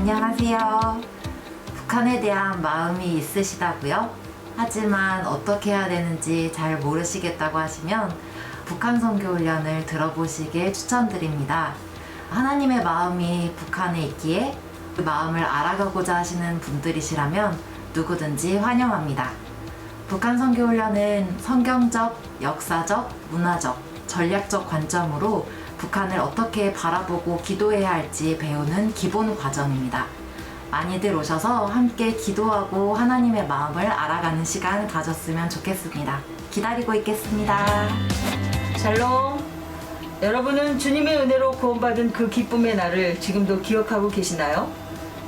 안녕하세요. 북한에 대한 마음이 있으시다고요? 하지만 어떻게 해야 되는지 잘 모르시겠다고 하시면 북한 선교 훈련을 들어보시길 추천드립니다. 하나님의 마음이 북한에 있기에 그 마음을 알아가고자 하시는 분들이시라면 누구든지 환영합니다. 북한 선교 훈련은 성경적, 역사적, 문화적, 전략적 관점으로 북한을 어떻게 바라보고 기도해야 할지 배우는 기본 과정입니다. 많이들 오셔서 함께 기도하고 하나님의 마음을 알아가는 시간 가졌으면 좋겠습니다. 기다리고 있겠습니다. 샬롬. 여러분은 주님의 은혜로 구원받은 그 기쁨의 날을 지금도 기억하고 계시나요?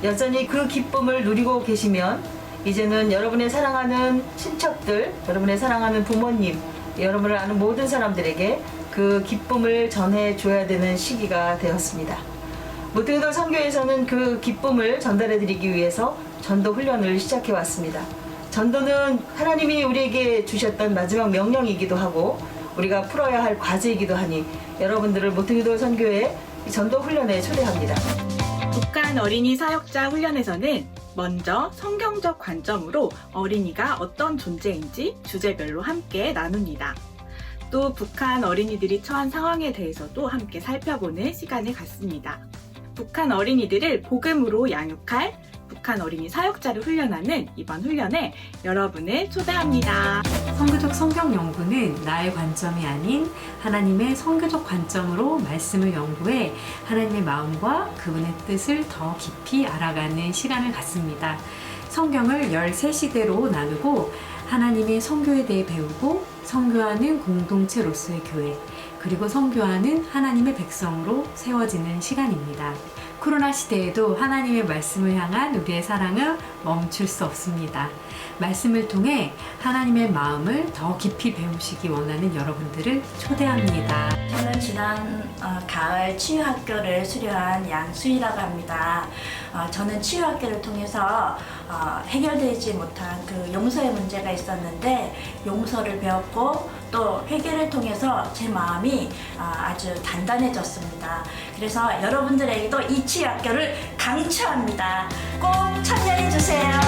여전히 그 기쁨을 누리고 계시면 이제는 여러분의 사랑하는 친척들, 여러분의 사랑하는 부모님, 여러분을 아는 모든 사람들에게 그 기쁨을 전해줘야 되는 시기가 되었습니다. 무등도 선교에서는 그 기쁨을 전달해드리기 위해서 전도 훈련을 시작해왔습니다. 전도는 하나님이 우리에게 주셨던 마지막 명령이기도 하고 우리가 풀어야 할 과제이기도 하니 여러분들을 무등도 선교의 전도 훈련에 초대합니다. 북한 어린이 사역자 훈련에서는 먼저 성경적 관점으로 어린이가 어떤 존재인지 주제별로 함께 나눕니다. 또 북한 어린이들이 처한 상황에 대해서도 함께 살펴보는 시간을 갖습니다. 북한 어린이들을 복음으로 양육할 북한 어린이 사역자를 훈련하는 이번 훈련에 여러분을 초대합니다. 선교적 성경 연구는 나의 관점이 아닌 하나님의 선교적 관점으로 말씀을 연구해 하나님의 마음과 그분의 뜻을 더 깊이 알아가는 시간을 갖습니다. 성경을 13시대로 나누고 하나님의 선교에 대해 배우고 선교하는 공동체로서의 교회, 그리고 선교하는 하나님의 백성으로 세워지는 시간입니다. 코로나 시대에도 하나님의 말씀을 향한 우리의 사랑은 멈출 수 없습니다. 말씀을 통해 하나님의 마음을 더 깊이 배우시기 원하는 여러분들을 초대합니다. 저는 지난 가을 치유학교를 수료한 양수희라고 합니다. 저는 치유학교를 통해서 해결되지 못한 그 용서의 문제가 있었는데 용서를 배웠고 또 회개를 통해서 제 마음이 아주 단단해졌습니다. 그래서 여러분들에게도 이 치유학교를 강추합니다. 꼭 참여해 주세요.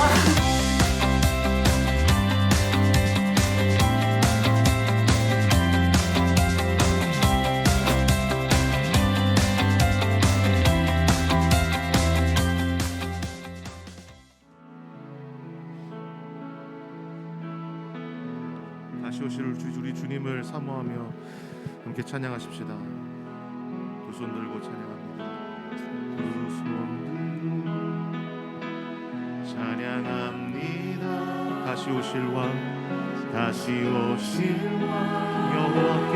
다시 오실 우리 주님을 사모하며 함께 찬양하십시다. 두 손 들고 찬양합니다. 두 손 들고 찬양합니다. 다시 오실 왕, 다시 오실 왕, 여호와께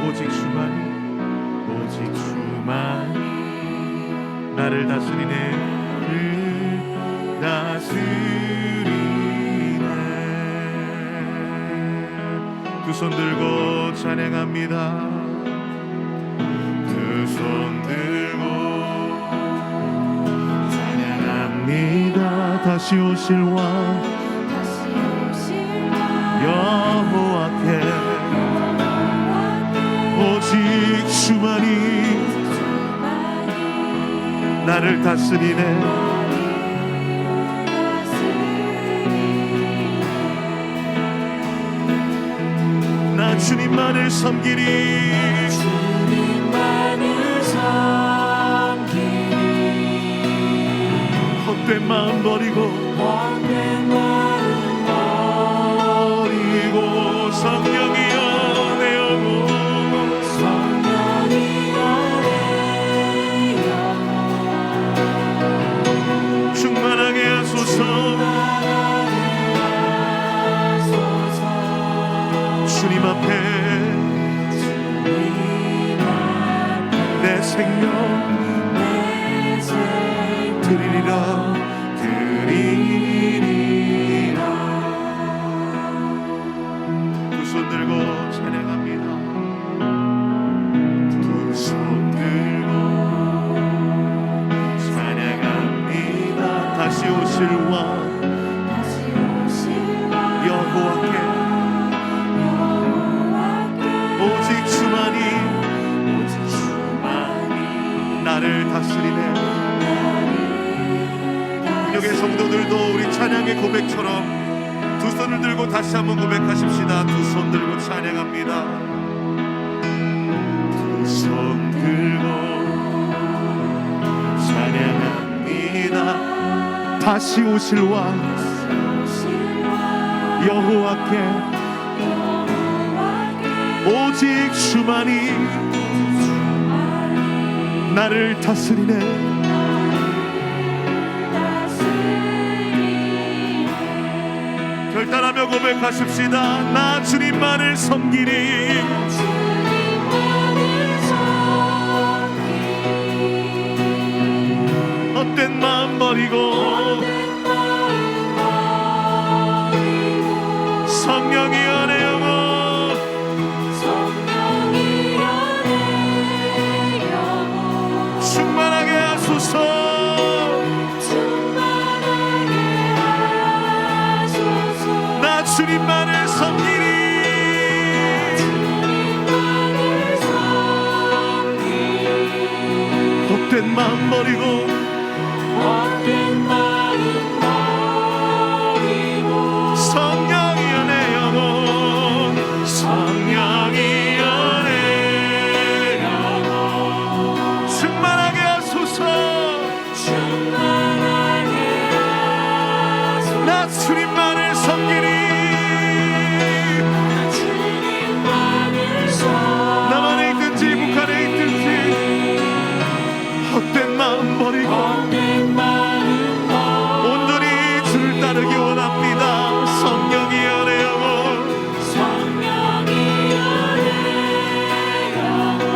오직 주만이 나를 다스리네. 두 손 들고 찬양합니다. 두 손 들고 찬양합니다. 다시 오실 왕, 여호와께 오직 주만이 나를 다스리네. 주님만을 섬기리. 헛된 마음 버리고 성령이여 내 영혼 충만하게 하소서. 주님 앞에 내 생명 드리리라. 두 손 들고 찬양합니다. 두 손 들고 찬양합니다. 다시 오실 왕, 여호와께 오직 주만이 나를 가족의 성도들도 우리 찬양의 고백처럼 두 손을 들고 다시 한번 고백하십시다. 두 손 들고 찬양합니다. 두 손 들고 찬양합니다. 다시 오실 왕 여호와께 오직 주만이 나를 다스리네. 결단하며 고백하십시다. 나 주님만을 섬기리. 헛된 마음 버리고 성령이 연애 영혼 충만하게 하소서. 나 주님만을 섬기리. 헛된 마음 버리고 성령이 연애 영혼 성령이 연애 영혼 충만하게 하소서. 나 주님만을 섬기리. 남한에 있든지 북한에 있든지 헛된 마음 버리고 온전히 주를 따르기 원합니다. 성령이 연애 영혼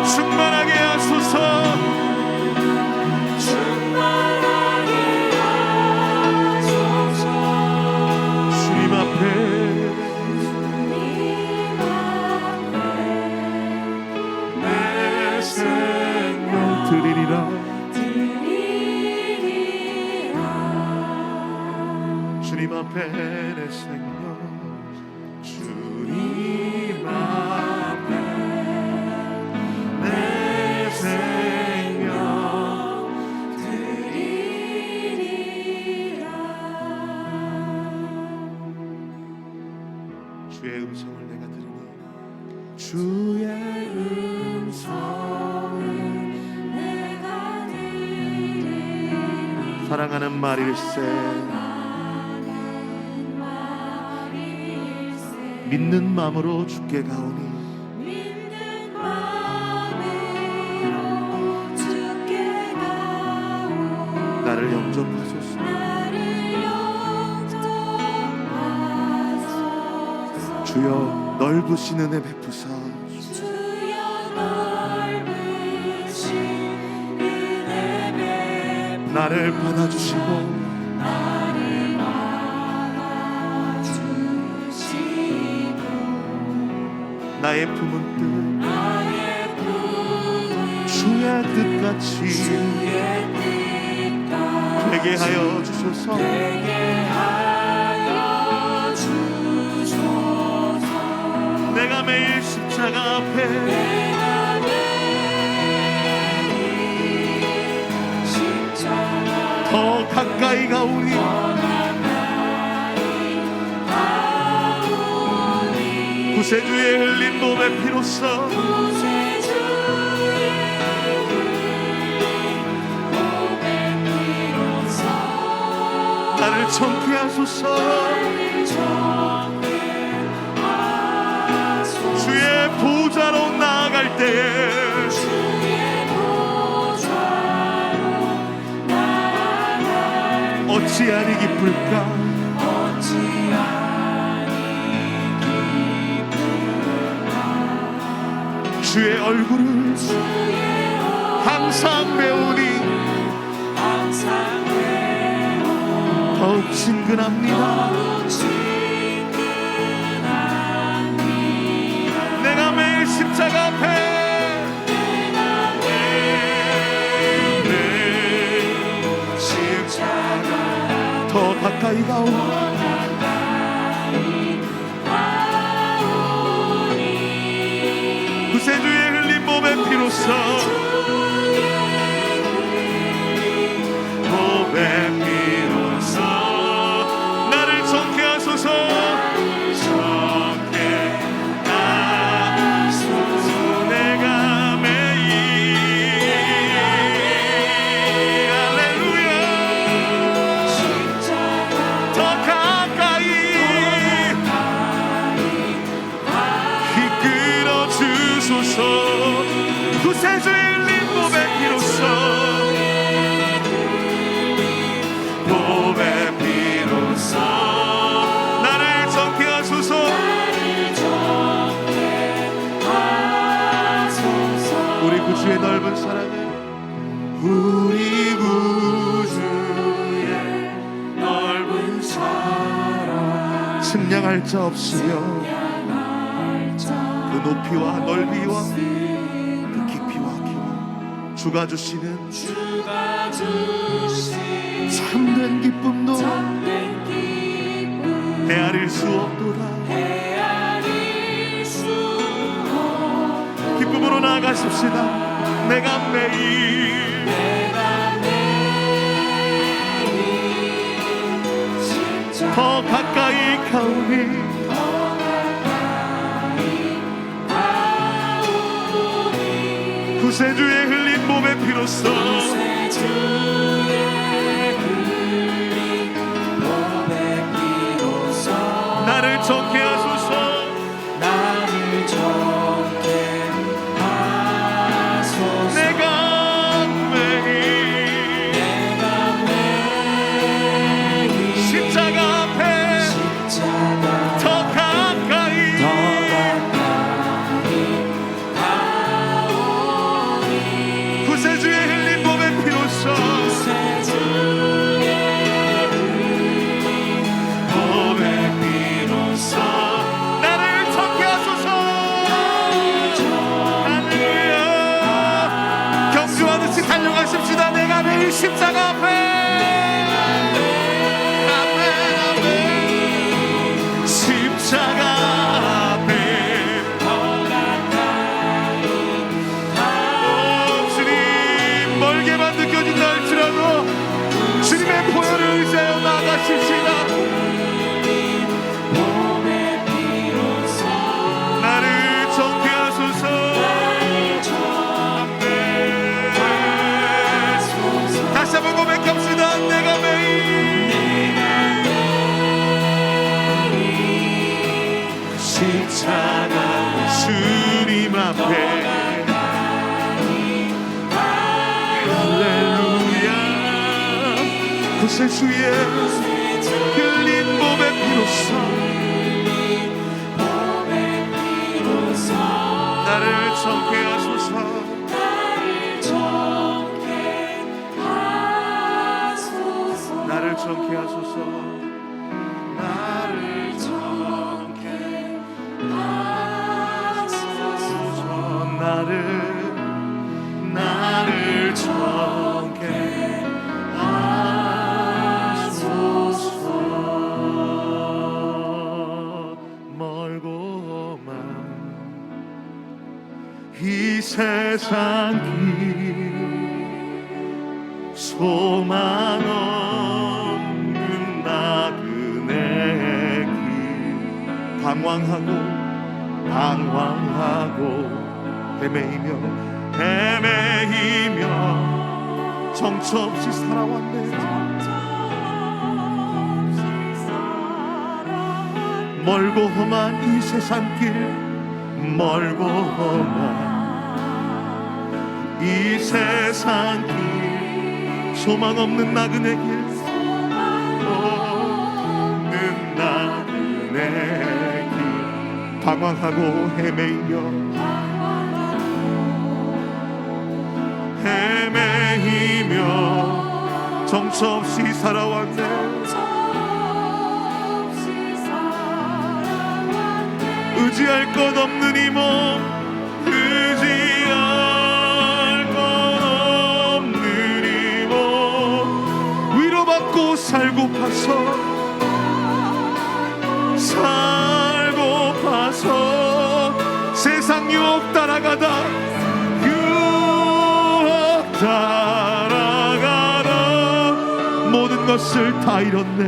충만하게 하소서. 주님 앞에 내 생명 드리리라. 주님 앞에 내 생명 주님 앞에 내 생명 주의 음성을 내가 들으니 주의 음성을 내가 들으니 사랑하는 말일세. 믿는 마음으로 주께 가오니 나를 영접하소서. 주여 넓으신 은혜 베푸사 나를 받아주시고 나의 품은 뜻 주의 뜻같이 되게 하여 주소서. 내가 매일 십자가 앞에 더 가까이 가오니 구세주의 흘린 몸의 피로써 나를 정케 하소서. 주의 보좌로 나아갈 때에 어찌하니 기쁠까. 주의 얼굴을 항상 배우니 더욱 친근합니다. 내가 매일 십자가 앞에 더 가까이 가오니 구세주의 흘린 몸의 피로써 몸의 피로써 구세주의 흘린 보배 피로써 보배 피로써 나를 정케 하소서. 우리 구주의 넓은 사랑을 우리 구주의 넓은 사랑 측량할 자 없으며 그 높이와 넓이와 그 깊이와 길이 주가 주시는 참된 기쁨도 헤아릴 수 없도다. 기쁨으로 나아가십시다. 내가 매일 더 가까이 가오니 구세주의 흘린 몸의 피로써 나를 정케 하소서. 내가 매일 십자가 앞에 더 가까이 구세주의 흘린 몸의 피로써 몸의 피로써 나를 정케 하소서. 할렐루야. 경주하듯이 달려가십시다. 내가 매일 십자가 앞에 십자가 앞에 주님 멀게만 느껴진다 할지라도 주님의 보혈을 의지하여 나아가십시다. 나를 정케 하소서. 다시 한번 고백합시다. 내가 매일 십자가 주님 앞에 할렐루야. 구세주의 흘린 몸의 피로써 나를 정케 하소서. 나를 정케 하소서. 나를 정케 하소서. 나를 정케 하소서. 멀고만 이 세상 길 소망 없는 나그네 길 방황하고 헤매이며 정처 없이 살아왔네. 멀고 험한 이 세상 길 멀고 험한 이 세상 길 소망 없는 나그네 길 없는 나그네 길 방황하고 헤매이며 정처 없이 살아왔네. 의지할 것 없는 이 몸 의지할 것 없는 이 몸 위로받고 살고 파서 세상 유혹 따라가다 모든 것을 다 잃었네.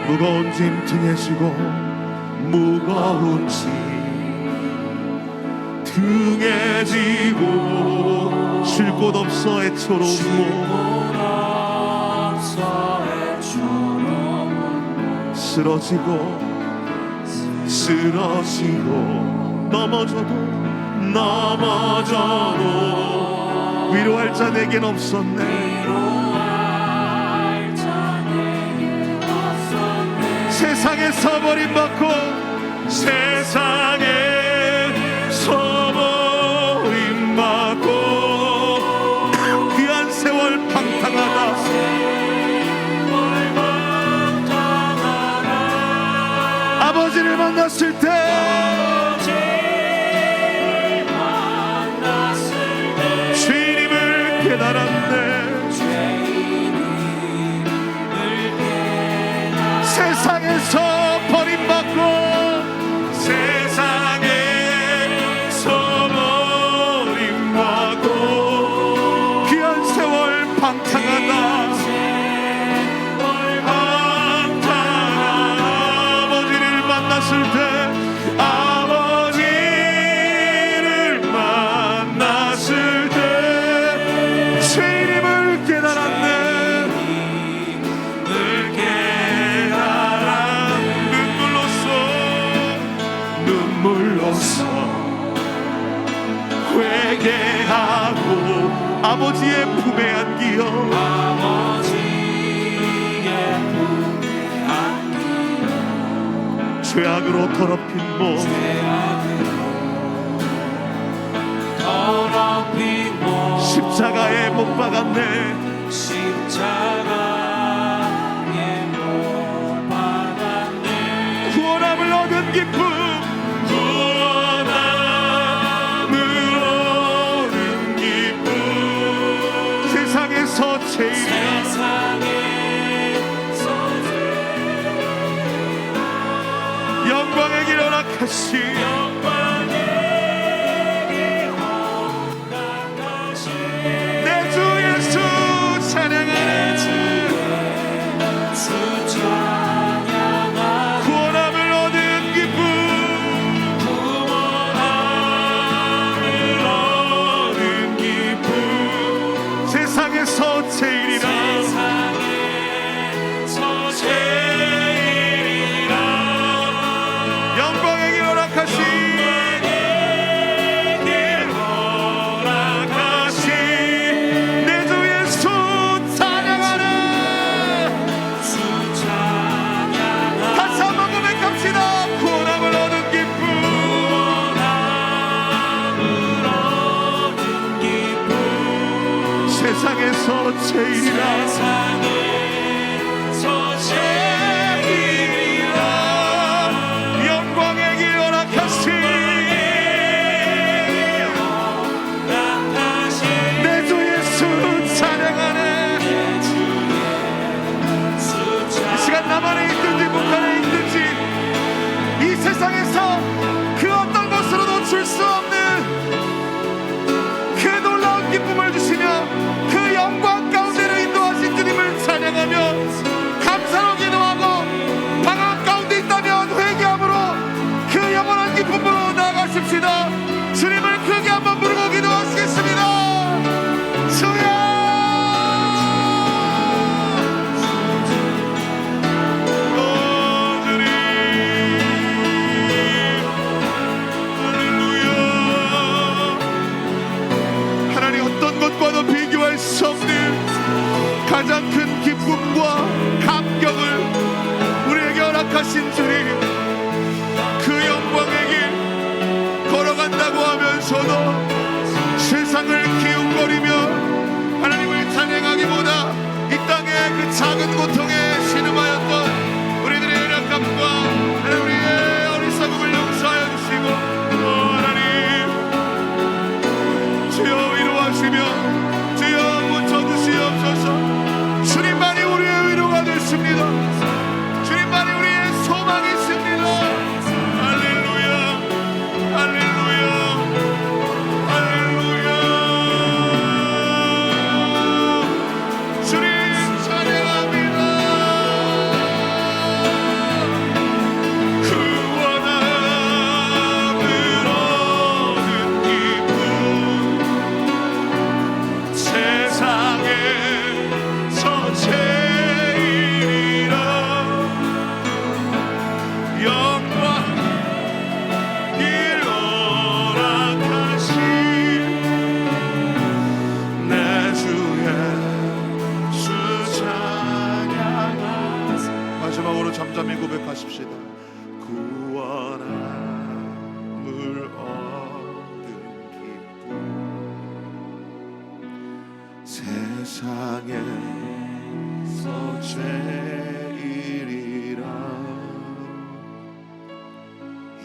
무거운 짐 등에 지고 무거운 짐 등에 지고 쉴 곳 없어 애처로워 쓰러지고 쓰러지고 넘어져도 위로할 자 내겐 없었네. 세상에서 버림받고 세상에서 버림받고 귀한 세월 방탕하다. 아버지를 만났을 때 주님을 깨달았네. 세상에서 버림받고 세상에서 버림받고 귀한 세월 방탕하다. 아버지를 만났을 때 제 이름을 깨달았네. 눈물로써 회개하고 아버지의 품에 안기어 죄악으로 더럽힌 몸 십자가에 못 박았네. 구원함을 얻은 기쁨 세상에서 제일이라. 영광의 길 허락하시 내 주 예수 찬양하네. 구원함을 얻은 기쁨 세상에서 제일이라. 영광의 길 허락하시 내 주 예수 찬양하네. 다시 한번 고백합시다. 구원함을 얻은 기쁨 세상에서 제일이라. 영광의 길 허락하시 내 주 예수 찬양하네. 이 시간 남 안에 있든지 북한에 있든지 이 세상에서 그 어떤 것으로도 줄 수 없는 그 놀라운 기쁨을 주시며 그 영광 가운데로 인도하신 주님을 찬양하며 감사로 기도하고 방황 가운데 있다면 회개함으로 그 영원한 기쁨으로 나아가십시다. 주님을 크게 한번 부르고 기도하시겠습니다. 주여 주님 할렐루야. 하나님 어떤 것과도 비교할 수 없는 가장 큰 기쁨과 감격을 우리에게 허락하신 주님, 그 영광의 길 걸어간다고 하면서도 세상을 기웃거리며 하나님을 찬양하기보다 이 땅의 그 작은 고통에 신음하였던 우리들의 연약함과 우리의 어리석음을 용서하여 주시고 하나님 주여 위로하시며 주여 고쳐주시옵소서. 주님만이 우리의 위로가 되십니다. 주님만이 우리의 소망이십니다. 잠잠히 고백하십시다. 구원함을 얻은 기쁨 세상에서 제일이라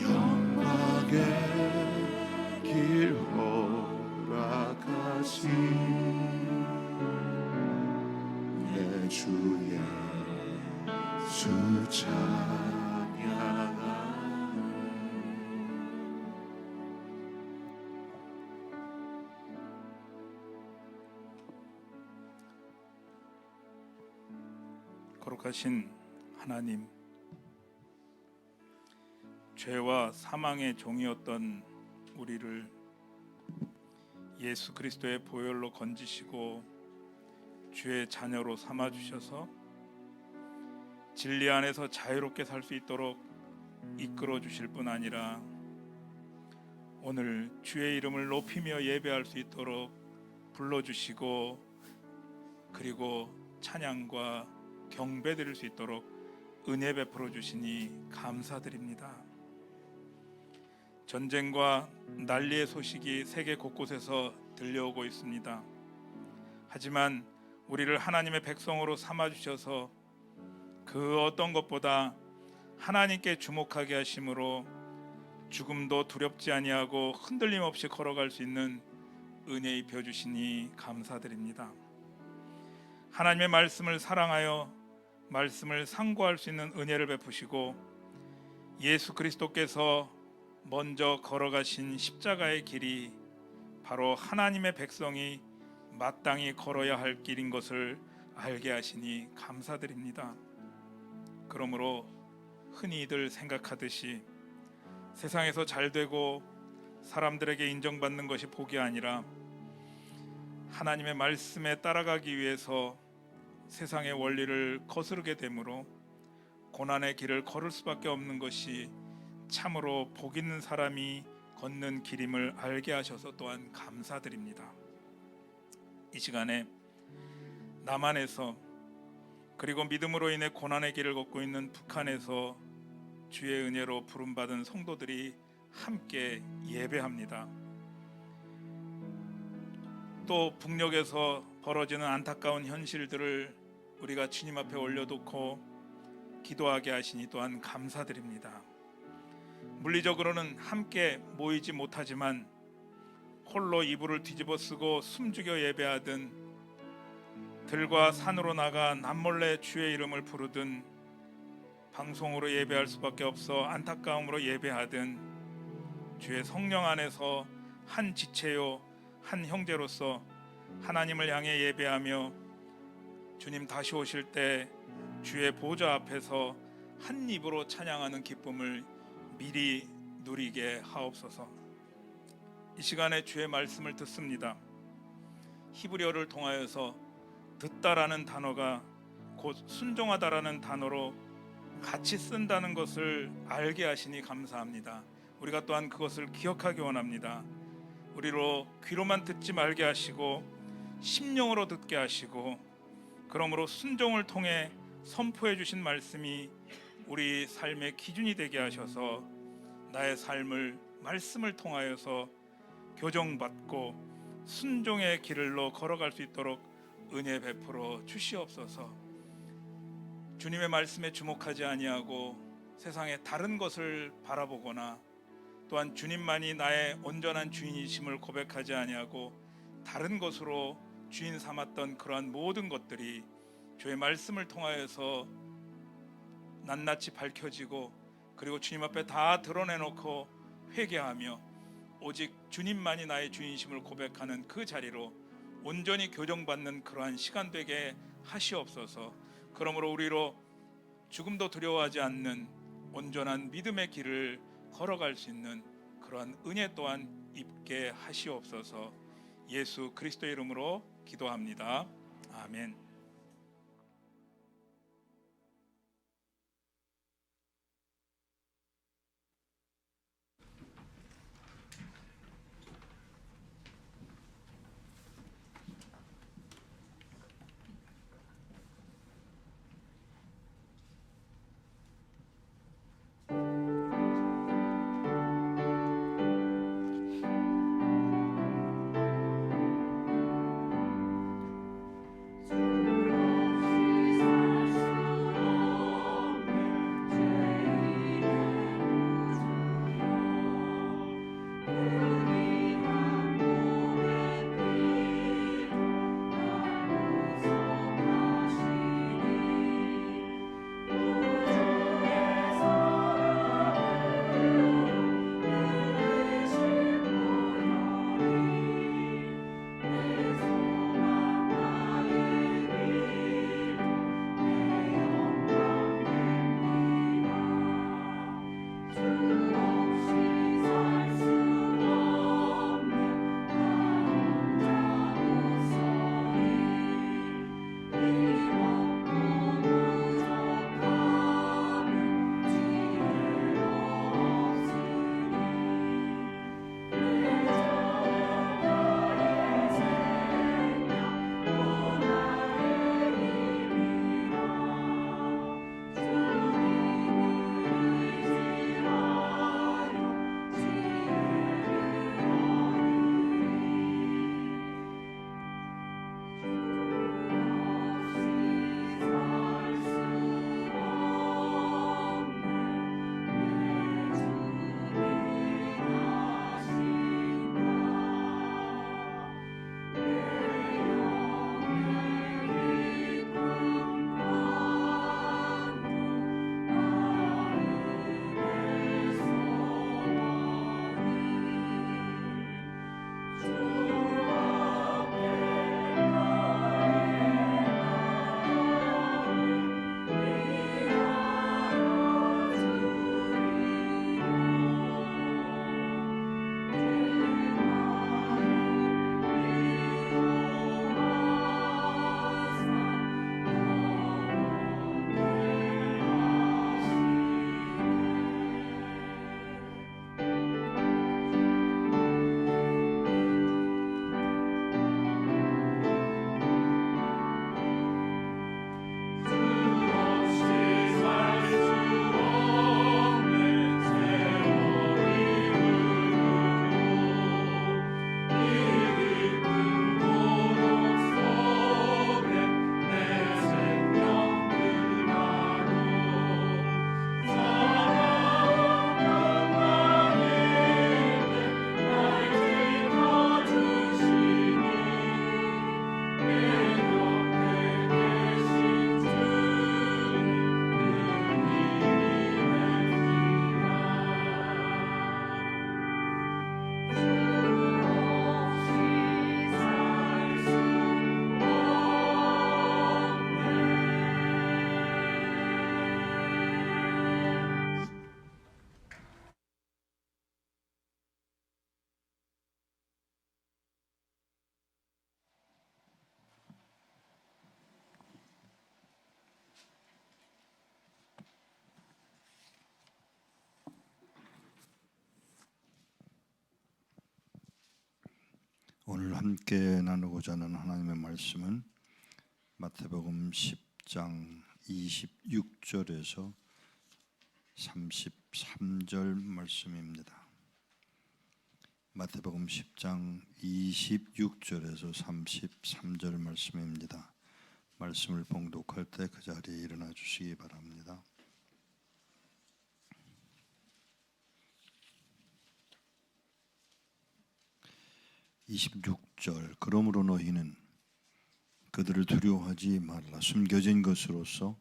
영광의 길 허락하신 내 주 예수 찬양하네. 거룩하신 하나님, 죄와 사망의 종이었던 우리를 예수 그리스도의 보혈로 건지시고 주의 자녀로 삼아주셔서 진리 안에서 자유롭게 살 수 있도록 이끌어 주실 뿐 아니라 오늘 주의 이름을 높이며 예배할 수 있도록 불러주시고 그리고 찬양과 경배 드릴 수 있도록 은혜 베풀어 주시니 감사드립니다. 전쟁과 난리의 소식이 세계 곳곳에서 들려오고 있습니다. 하지만 우리를 하나님의 백성으로 삼아주셔서 그 어떤 것보다 하나님께 주목하게 하심으로 죽음도 두렵지 아니하고 흔들림 없이 걸어갈 수 있는 은혜 입혀 주시니 감사드립니다. 하나님의 말씀을 사랑하여 말씀을 상고할 수 있는 은혜를 베푸시고 예수 그리스도께서 먼저 걸어가신 십자가의 길이 바로 하나님의 백성이 마땅히 걸어야 할 길인 것을 알게 하시니 감사드립니다. 그러므로 흔히들 생각하듯이 세상에서 잘되고 사람들에게 인정받는 것이 복이 아니라 하나님의 말씀에 따라가기 위해서 세상의 원리를 거스르게 되므로 고난의 길을 걸을 수밖에 없는 것이 참으로 복 있는 사람이 걷는 길임을 알게 하셔서 또한 감사드립니다. 이 시간에 남한에서 그리고 믿음으로 인해 고난의 길을 걷고 있는 북한에서 주의 은혜로 부름받은 성도들이 함께 예배합니다. 또 북녘에서 벌어지는 안타까운 현실들을 우리가 주님 앞에 올려놓고 기도하게 하시니 또한 감사드립니다. 물리적으로는 함께 모이지 못하지만 홀로 이불을 뒤집어 쓰고 숨죽여 예배하든 들과 산으로 나가 남몰래 주의 이름을 부르든 방송으로 예배할 수밖에 없어 안타까움으로 예배하든 주의 성령 안에서 한 지체요 한 형제로서 하나님을 향해 예배하며 주님 다시 오실 때 주의 보좌 앞에서 한 입으로 찬양하는 기쁨을 미리 누리게 하옵소서. 이 시간에 주의 말씀을 듣습니다. 히브리어를 통하여서 듣다라는 단어가 곧 순종하다라는 단어로 같이 쓴다는 것을 알게 하시니 감사합니다. 우리가 또한 그것을 기억하기 원합니다. 우리로 귀로만 듣지 말게 하시고 심령으로 듣게 하시고 그러므로 순종을 통해 선포해 주신 말씀이 우리 삶의 기준이 되게 하셔서 나의 삶을 말씀을 통하여서 교정받고 순종의 길로 걸어갈 수 있도록 은혜 베풀어 주시옵소서. 주님의 말씀에 주목하지 아니하고 세상의 다른 것을 바라보거나 또한 주님만이 나의 온전한 주인이심을 고백하지 아니하고 다른 것으로 주인 삼았던 그러한 모든 것들이 주의 말씀을 통하여서 낱낱이 밝혀지고 그리고 주님 앞에 다 드러내놓고 회개하며 오직 주님만이 나의 주인심을 고백하는 그 자리로 온전히 교정받는 그러한 시간 되게 하시옵소서. 그러므로 우리로 죽음도 두려워하지 않는 온전한 믿음의 길을 걸어갈 수 있는 그러한 은혜 또한 입게 하시옵소서. 예수 그리스도의 이름으로 기도합니다. 아멘. 함께 나누고자 하는 하나님의 말씀은 마태복음 10장 26절에서 33절 말씀입니다. 마태복음 10장 26절에서 33절 말씀입니다. 말씀을 봉독할 때 그 자리에 일어나 주시기 바랍니다. 26절 그러므로 너희는 그들을 두려워하지 말라. 숨겨진 것으로서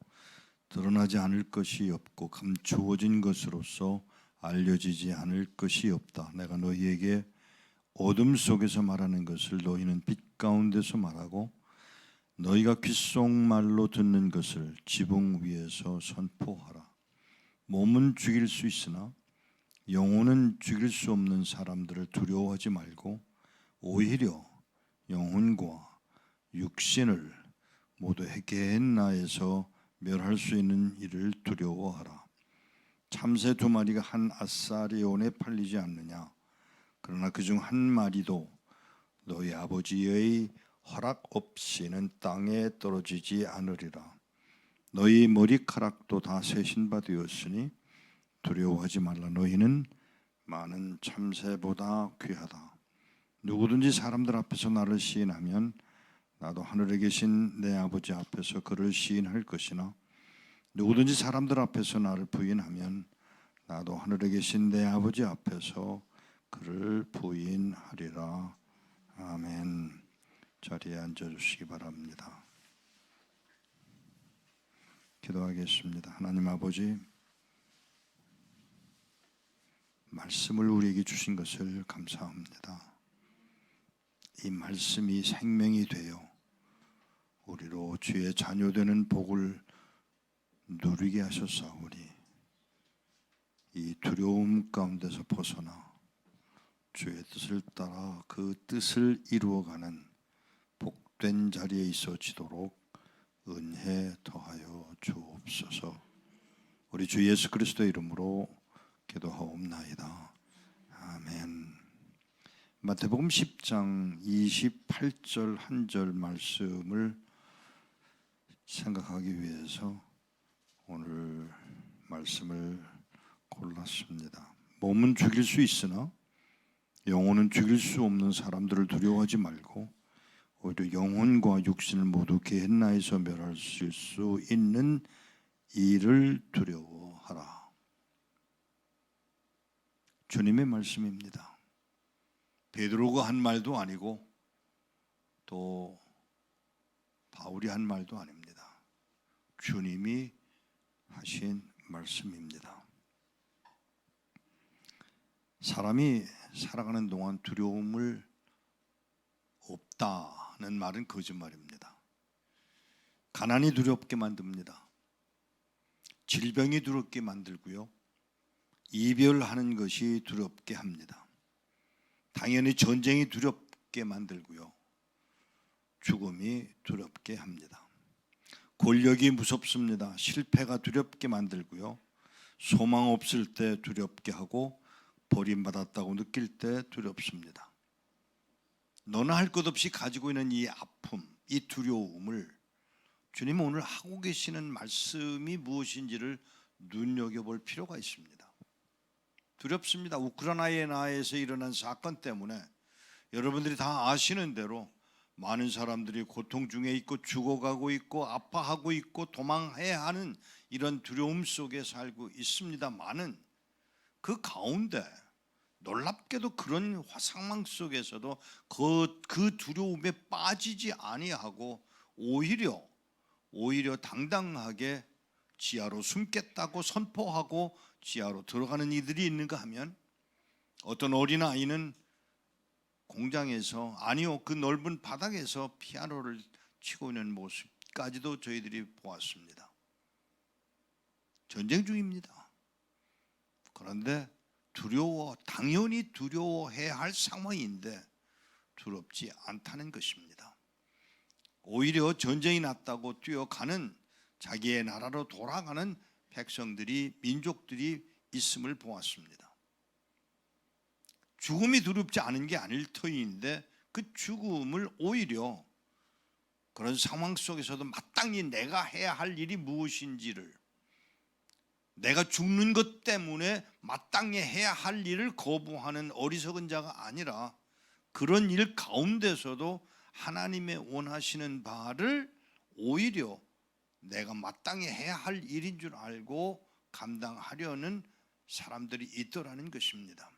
드러나지 않을 것이 없고 감추어진 것으로서 알려지지 않을 것이 없다. 내가 너희에게 어둠 속에서 말하는 것을 너희는 빛 가운데서 말하고 너희가 귓속말로 듣는 것을 지붕 위에서 선포하라. 몸은 죽일 수 있으나 영혼은 죽일 수 없는 사람들을 두려워하지 말고 오히려 영혼과 육신을 모두 게헨나에서 멸할 수 있는 일을 두려워하라. 참새 2마리가 한 아사리온에 팔리지 않느냐? 그러나 그중 한 마리도 너희 아버지의 허락 없이는 땅에 떨어지지 않으리라. 너희 머리카락도 다 세신 바 되었으니 두려워하지 말라. 너희는 많은 참새보다 귀하다. 누구든지 사람들 앞에서 나를 시인하면 나도 하늘에 계신 내 아버지 앞에서 그를 시인할 것이나 누구든지 사람들 앞에서 나를 부인하면 나도 하늘에 계신 내 아버지 앞에서 그를 부인하리라. 아멘. 자리에 앉아주시기 바랍니다. 기도하겠습니다. 하나님 아버지, 말씀을 우리에게 주신 것을 감사합니다. 이 말씀이 생명이 되어 우리로 주의 자녀되는 복을 누리게 하셨사오니 이 두려움 가운데서 벗어나 주의 뜻을 따라 그 뜻을 이루어가는 복된 자리에 있어지도록 은혜 더하여 주옵소서. 우리 주 예수 그리스도의 이름으로 기도하옵나이다. 아멘. 마태복음 10장 28절 한 절 말씀을 생각하기 위해서 오늘 말씀을 골랐습니다. 몸은 죽일 수 있으나 영혼은 죽일 수 없는 사람들을 두려워하지 말고 오히려 영혼과 육신을 모두 게헨나에서 멸할 수 있는 일을 두려워하라. 주님의 말씀입니다. 베드로가 한 말도 아니고 또 바울이 한 말도 아닙니다. 주님이 하신 말씀입니다. 사람이 살아가는 동안 두려움을 없다는 말은 거짓말입니다. 가난이 두렵게 만듭니다. 질병이 두렵게 만들고요. 이별하는 것이 두렵게 합니다. 당연히 전쟁이 두렵게 만들고요. 죽음이 두렵게 합니다. 권력이 무섭습니다. 실패가 두렵게 만들고요. 소망 없을 때 두렵게 하고 버림받았다고 느낄 때 두렵습니다. 너나 할 것 없이 가지고 있는 이 아픔, 이 두려움을 주님은 오늘 하고 계시는 말씀이 무엇인지를 눈여겨볼 필요가 있습니다. 두렵습니다. 우크라이나에서 일어난 사건 때문에 여러분들이 다 아시는 대로 많은 사람들이 고통 중에 있고 죽어가고 있고 아파하고 있고 도망해야 하는 이런 두려움 속에 살고 있습니다만은 그 가운데 놀랍게도 그런 상황 속에서도 그 두려움에 빠지지 아니하고 오히려 당당하게 지하로 숨겠다고 선포하고 지하로 들어가는 이들이 있는가 하면 어떤 어린아이는 공장에서 아니요 그 넓은 바닥에서 피아노를 치고 있는 모습까지도 저희들이 보았습니다. 전쟁 중입니다. 그런데 당연히 두려워해야 할 상황인데 두렵지 않다는 것입니다. 오히려 전쟁이 났다고 뛰어가는 자기의 나라로 돌아가는 백성들이 민족들이 있음을 보았습니다. 죽음이 두렵지 않은 게 아닐 터인데 그 죽음을 오히려 그런 상황 속에서도 마땅히 내가 해야 할 일이 무엇인지를, 내가 죽는 것 때문에 마땅히 해야 할 일을 거부하는 어리석은 자가 아니라 그런 일 가운데서도 하나님의 원하시는 바를 오히려 내가 마땅히 해야 할 일인 줄 알고 감당하려는 사람들이 있더라는 것입니다.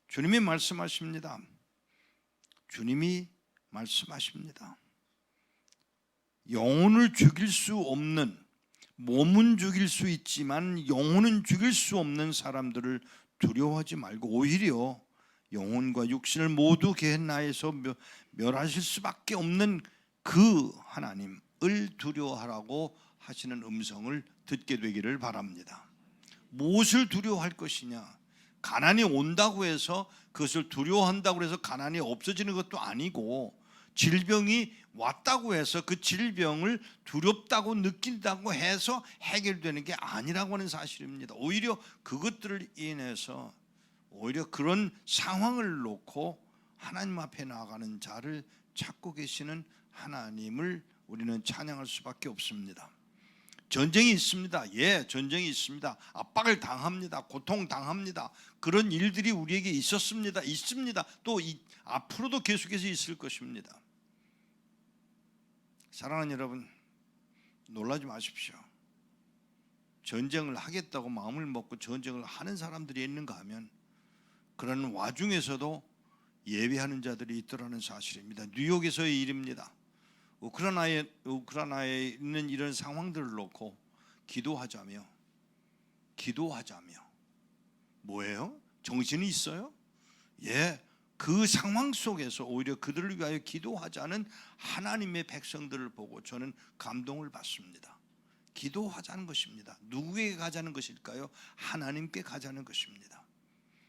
주님이 말씀하십니다. 주님이 말씀하십니다. 영혼을 죽일 수 없는, 몸은 죽일 수 있지만 영혼은 죽일 수 없는 사람들을 두려워하지 말고 오히려 영혼과 육신을 모두 게hen나에서 멸하실 수밖에 없는 그 하나님을 두려워하라고 하시는 음성을 듣게 되기를 바랍니다. 무엇을 두려워할 것이냐? 가난이 온다고 해서 그것을 두려워한다고 해서 가난이 없어지는 것도 아니고, 질병이 왔다고 해서 그 질병을 두렵다고 느낀다고 해서 해결되는 게 아니라고 하는 사실입니다. 오히려 그것들을 인해서 오히려 그런 상황을 놓고 하나님 앞에 나아가는 자를 찾고 계시는 하나님을 우리는 찬양할 수밖에 없습니다. 전쟁이 있습니다. 예, 전쟁이 있습니다. 압박을 당합니다. 고통 당합니다. 그런 일들이 우리에게 있었습니다. 있습니다. 또 앞으로도 계속해서 있을 것입니다. 사랑하는 여러분, 놀라지 마십시오. 전쟁을 하겠다고 마음을 먹고 전쟁을 하는 사람들이 있는가 하면 그런 와중에서도 예배하는 자들이 있더라는 사실입니다. 뉴욕에서의 일입니다. 우크라이나에 있는 이런 상황들을 놓고 기도하자며 뭐예요? 정신이 있어요? 예, 그 상황 속에서 오히려 그들을 위하여 기도하자는 하나님의 백성들을 보고 저는 감동을 받습니다. 기도하자는 것입니다. 누구에게 가자는 것일까요? 하나님께 가자는 것입니다.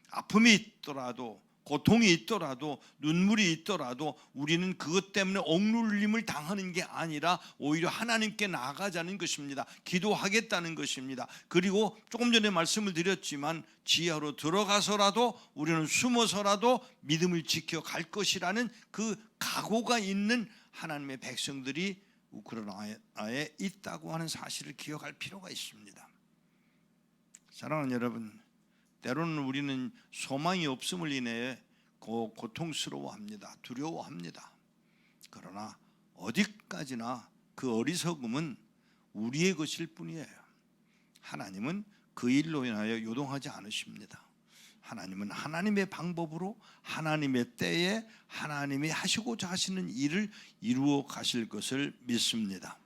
아픔이 있더라도, 고통이 있더라도, 눈물이 있더라도 우리는 그것 때문에 억눌림을 당하는 게 아니라 오히려 하나님께 나아가자는 것입니다. 기도하겠다는 것입니다. 그리고 조금 전에 말씀을 드렸지만 지하로 들어가서라도 우리는 숨어서라도 믿음을 지켜갈 것이라는 그 각오가 있는 하나님의 백성들이 우크라이나에 있다고 하는 사실을 기억할 필요가 있습니다. 사랑하는 여러분, 때로는 우리는 소망이 없음을 인해 고통스러워합니다. 두려워합니다. 그러나 어디까지나 그 어리석음은 우리의 것일 뿐이에요. 하나님은 그 일로 인하여 요동하지 않으십니다. 하나님은 하나님의 방법으로, 하나님의 때에 하나님이 하시고자 하시는 일을 이루어 가실 것을 믿습니다.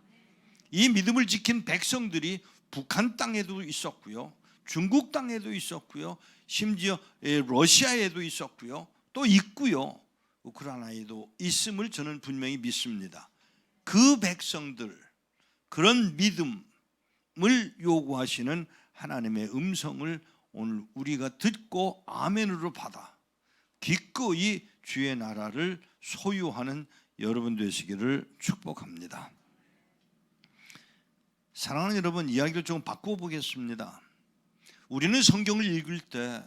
이 믿음을 지킨 백성들이 북한 땅에도 있었고요, 중국 땅에도 있었고요, 심지어 러시아에도 있었고요, 또 있고요, 우크라이나에도 있음을 저는 분명히 믿습니다. 그 백성들, 그런 믿음을 요구하시는 하나님의 음성을 오늘 우리가 듣고 아멘으로 받아 기꺼이 주의 나라를 소유하는 여러분 되시기를 축복합니다. 사랑하는 여러분, 이야기를 조금 바꿔보겠습니다. 우리는 성경을 읽을 때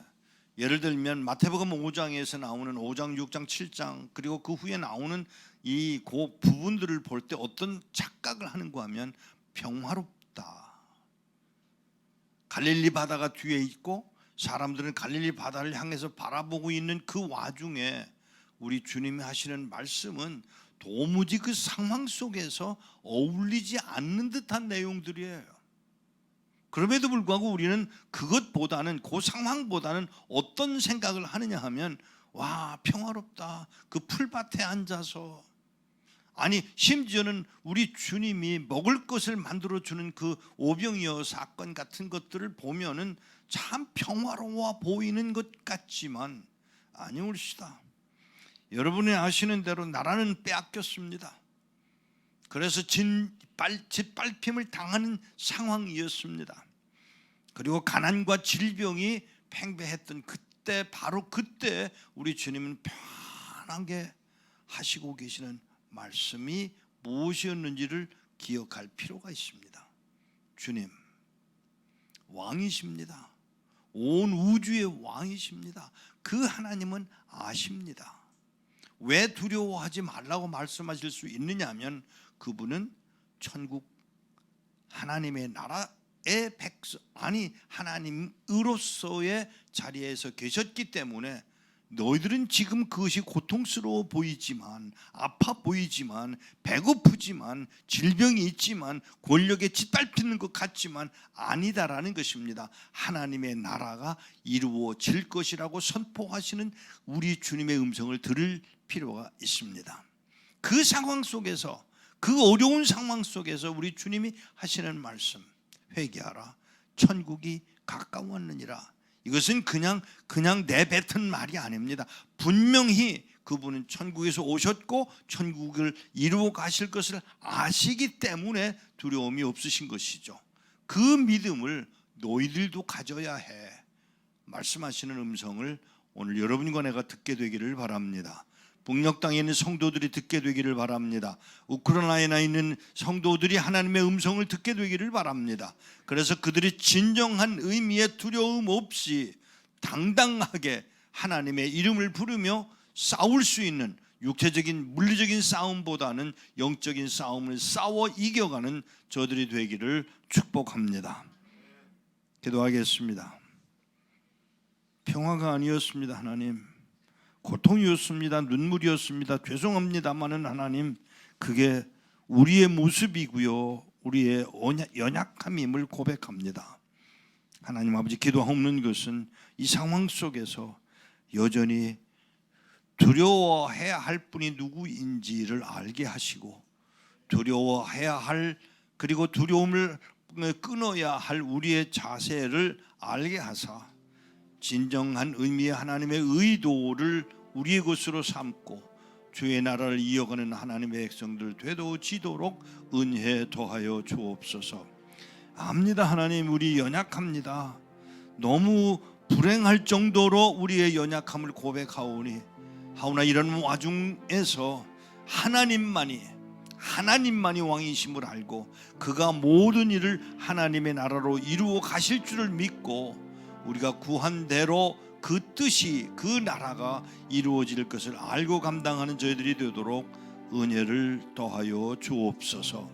예를 들면 마태복음 5장에서 나오는 5장, 6장, 7장 그리고 그 후에 나오는 이 그 부분들을 볼 때 어떤 착각을 하는가 하면 평화롭다. 갈릴리 바다가 뒤에 있고 사람들은 갈릴리 바다를 향해서 바라보고 있는 그 와중에 우리 주님이 하시는 말씀은 도무지 그 상황 속에서 어울리지 않는 듯한 내용들이에요. 그럼에도 불구하고 우리는 그것보다는, 그 상황보다는 어떤 생각을 하느냐 하면, 와, 평화롭다. 그 풀밭에 앉아서, 아니 심지어는 우리 주님이 먹을 것을 만들어주는 그 오병이어 사건 같은 것들을 보면은 참 평화로워 보이는 것 같지만 아니올시다. 여러분이 아시는 대로 나라는 빼앗겼습니다. 그래서 짓밟힘을 당하는 상황이었습니다. 그리고 가난과 질병이 팽배했던 그때, 바로 그때 우리 주님은 편하게 하시고 계시는 말씀이 무엇이었는지를 기억할 필요가 있습니다. 주님 왕이십니다. 온 우주의 왕이십니다. 그 하나님은 아십니다. 왜 두려워하지 말라고 말씀하실 수 있느냐 하면 그분은 천국 하나님의 나라의 백성, 아니 하나님으로서의 자리에서 계셨기 때문에 너희들은 지금 그것이 고통스러워 보이지만, 아파 보이지만, 배고프지만, 질병이 있지만, 권력에 짓밟히는 것 같지만 아니다라는 것입니다. 하나님의 나라가 이루어질 것이라고 선포하시는 우리 주님의 음성을 들을 필요가 있습니다. 그 상황 속에서, 그 어려운 상황 속에서 우리 주님이 하시는 말씀, 회개하라, 천국이 가까웠느니라. 이것은 그냥 내뱉은 말이 아닙니다. 분명히 그분은 천국에서 오셨고 천국을 이루어 가실 것을 아시기 때문에 두려움이 없으신 것이죠. 그 믿음을 너희들도 가져야 해 말씀하시는 음성을 오늘 여러분과 내가 듣게 되기를 바랍니다. 북녘 땅에 있는 성도들이 듣게 되기를 바랍니다. 우크라이나에 있는 성도들이 하나님의 음성을 듣게 되기를 바랍니다. 그래서 그들이 진정한 의미의 두려움 없이 당당하게 하나님의 이름을 부르며 싸울 수 있는, 육체적인 물리적인 싸움보다는 영적인 싸움을 싸워 이겨가는 저들이 되기를 축복합니다. 기도하겠습니다. 평화가 아니었습니다. 하나님, 고통이었습니다. 눈물이었습니다. 죄송합니다마는 하나님, 그게 우리의 모습이고요, 우리의 연약함임을 고백합니다. 하나님 아버지, 기도하옵는 것은 이 상황 속에서 여전히 두려워해야 할 분이 누구인지를 알게 하시고, 두려워해야 할, 그리고 두려움을 끊어야 할 우리의 자세를 알게 하사 진정한 의미의 하나님의 의도를 우리의 것으로 삼고 주의 나라를 이어가는 하나님의 백성들 되도록 은혜 더하여 주옵소서. 압니다. 하나님, 우리 연약합니다. 너무 불행할 정도로 우리의 연약함을 고백하오니, 하오나 이런 와중에서 하나님만이 왕이심을 알고 그가 모든 일을 하나님의 나라로 이루어 가실 줄을 믿고 우리가 구한 대로 그 뜻이, 그 나라가 이루어질 것을 알고 감당하는 저희들이 되도록 은혜를 더하여 주옵소서.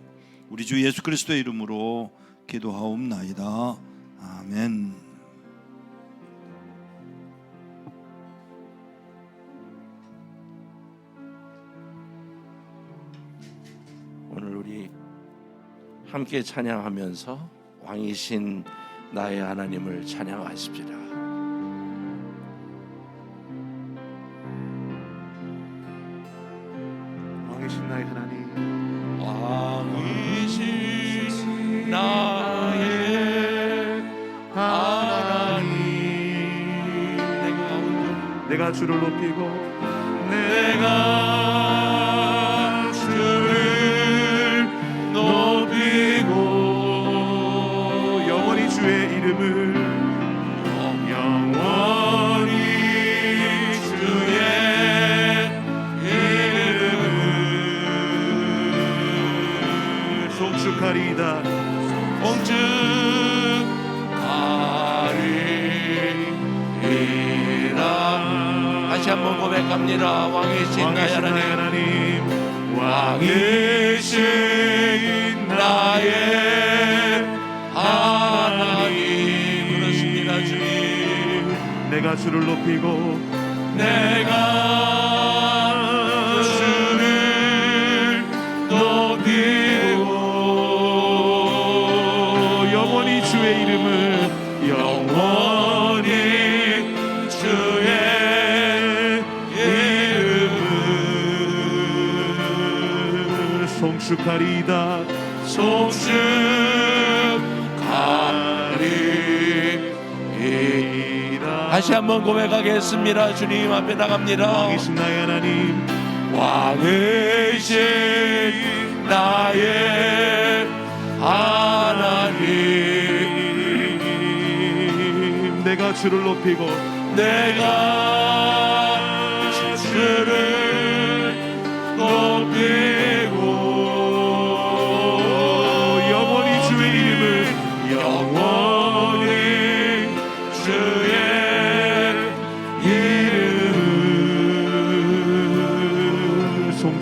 우리 주 예수 그리스도의 이름으로 기도하옵나이다. 아멘. 오늘 우리 함께 찬양하면서 왕이신 나의 하나님을 찬양하십시다. 왕이신 나의 하나님, 왕이신 나의 하나님, 내가 주를 높이고 내가 주를 높이고 영원히 주의 이름을 송축하리이다. 다시 한번 고백합니다. 왕이신 나의 하나님, 왕이신 나의 하나님, 그렇습니다. 주님, 내가 주를 높이고 내가 주를 높이고 영원히 주의 이름을 송축하리이다. 송축하리이다. 다시 한번 고백하겠습니다. 주님 앞에 나갑니다. 왕이신 나의 하나님, 왕이신 나의 하나님, 내가 주를 높이고 내가 주를 높이고 영원히 주의 이름을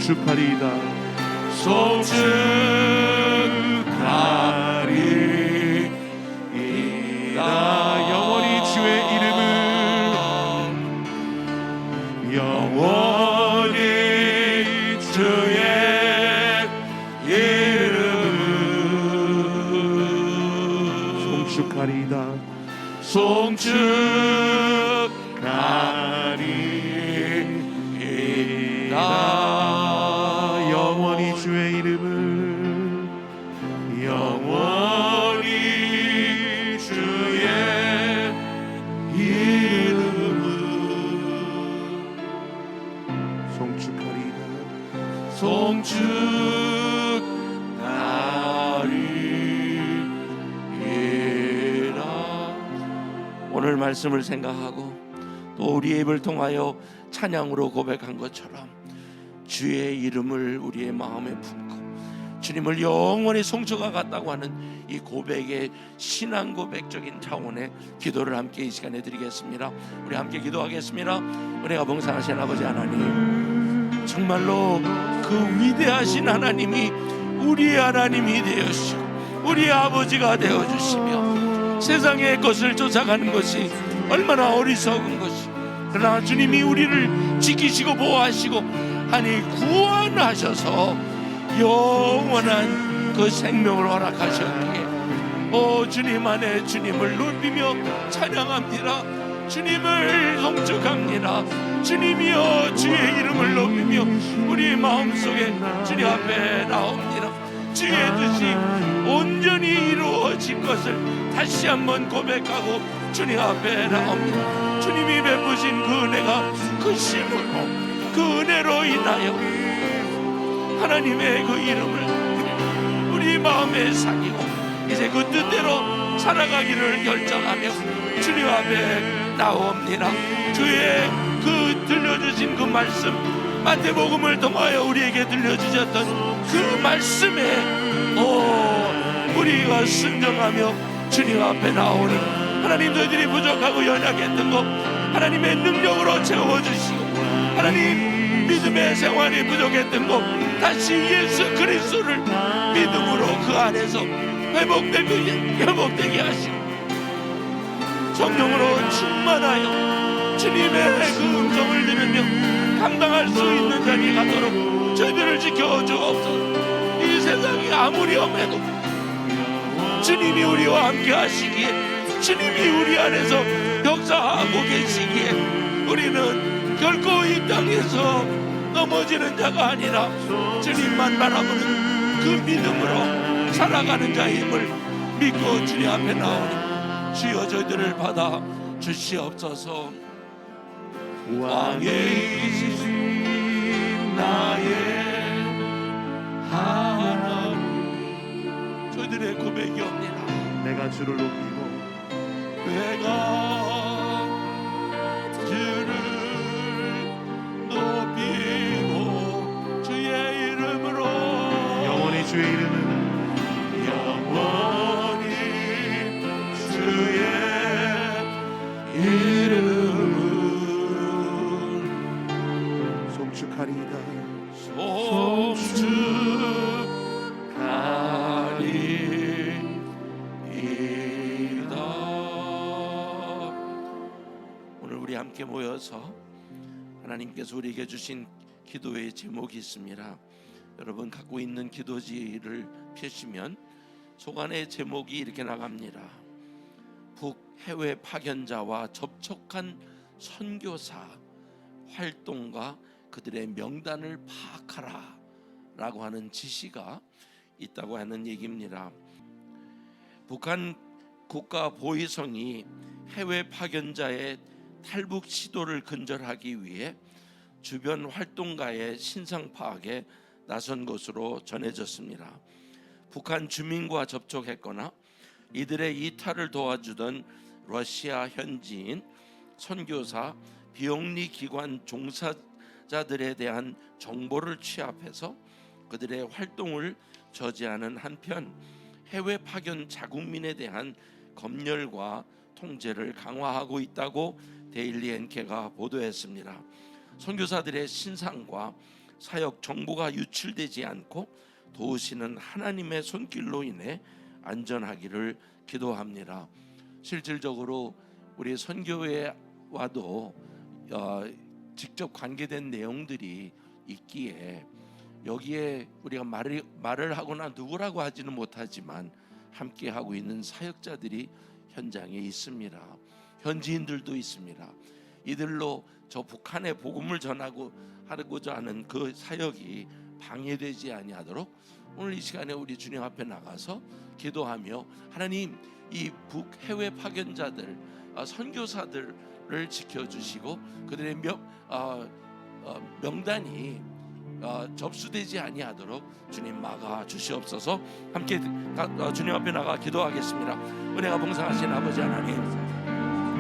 송축하리이다 송축하리이다. 영원히 주의 이름을 영원히 주의 이름을 송축하리이다 송축하리이다. 영원히 주의 이름을 영원히 주의 이름을 송축하리이다 송축하리이다. 오늘 말씀을 생각하고 또 우리의 입을 통하여 찬양으로 고백한 것처럼 주의 이름을 우리의 마음에 품고 주님을 영원히 송축하 같다고 하는 이 고백의 신앙 고백적인 차원의 기도를 함께 이 시간에 드리겠습니다. 우리 함께 기도하겠습니다. 은혜가 봉사하신 아버지 하나님, 정말로 그 위대하신 하나님이 우리의 하나님이 되어주시고 우리의 아버지가 되어주시며 세상의 것을 쫓아가는 것이 얼마나 어리석은 것이, 그러나 주님이 우리를 지키시고 보호하시고 아니 구원하셔서 영원한 그 생명을 허락하셨기에 주님 안에 주님을 높이며 찬양합니다. 주님을 송축합니다. 주님이여 주의 이름을 높이며 우리 마음속에 주님 앞에 나옵니다. 주의 뜻이 온전히 이루어진 것을 다시 한번 고백하고 주님 앞에 나옵니다. 주님이 베푸신 그 은혜가 그 힘으로 그 은혜로 인하여 하나님의 그 이름을 우리 마음에 새기고 이제 그 뜻대로 살아가기를 결정하며 주님 앞에 나옵니다. 주의 그 들려주신 그 말씀, 마태복음을 통하여 우리에게 들려주셨던 그 말씀에 우리가 순종하며 주님 앞에 나오니 하나님, 저희들이 부족하고 연약했던 것 하나님의 능력으로 채워주시고 하나님, 믿음의 생활이 부족했던 것 다시 예수 그리스도를 믿음으로 그 안에서 회복되게 하시고 성령으로 충만하여 주님의 그 음성을 들으며 감당할 수 있는 자리에 가도록 저희들을 지켜주옵소서. 이 세상이 아무리 험해도 주님이 우리와 함께 하시기에, 주님이 우리 안에서 역사하고 계시기에 우리는 결코 이 땅에서 넘어지는 자가 아니라 주님만 바라보는 그 믿음으로 살아가는 자임을 믿고 주님 앞에 나오니 주여 저희들을 받아 주시옵소서. 왕의 이신 나의 하나님, 저희들의 고백이옵니다. 내가 주를 높이고 내가 주를 높이고 주의 이름으로 영원히 주의 이름을 영원히 주의 이름을 송축하리이다 송축하리이다. 오늘 우리 함께 모여서 하나님께서 우리에게 주신 기도의 제목이 있습니다. 여러분 갖고 있는 기도지를 펴시면 속안의 제목이 이렇게 나갑니다. 북 해외 파견자와 접촉한 선교사 활동과 그들의 명단을 파악하라 라고 하는 지시가 있다고 하는 얘기입니다. 북한 국가보위성이 해외 파견자의 탈북 시도를 근절하기 위해 주변 활동가의 신상 파악에 나선 것으로 전해졌습니다. 북한 주민과 접촉했거나 이들의 이탈을 도와주던 러시아 현지인, 선교사, 비영리 기관 종사자들에 대한 정보를 취합해서 그들의 활동을 저지하는 한편 해외 파견 자국민에 대한 검열과 통제를 강화하고 있다고 데일리 NK가 보도했습니다. 선교사들의 신상과 사역 정보가 유출되지 않고 도우시는 하나님의 손길로 인해 안전하기를 기도합니다. 실질적으로 우리 선교회와도 직접 관계된 내용들이 있기에 여기에 우리가 말을 하거나 누구라고 하지는 못하지만 함께 하고 있는 사역자들이 현장에 있습니다. 현지인들도 있습니다. 이들로 저 북한에 복음을 하고자 하는 그 사역이 방해되지 아니하도록 오늘 이 시간에 우리 주님 앞에 나가서 기도하며 하나님 이 북해외 파견자들 선교사들을 지켜주시고 그들의 명단이 접수되지 아니하도록 주님 막아 주시옵소서. 함께 주님 앞에 나가 기도하겠습니다. 은혜가 봉사하신 아버지 하나님,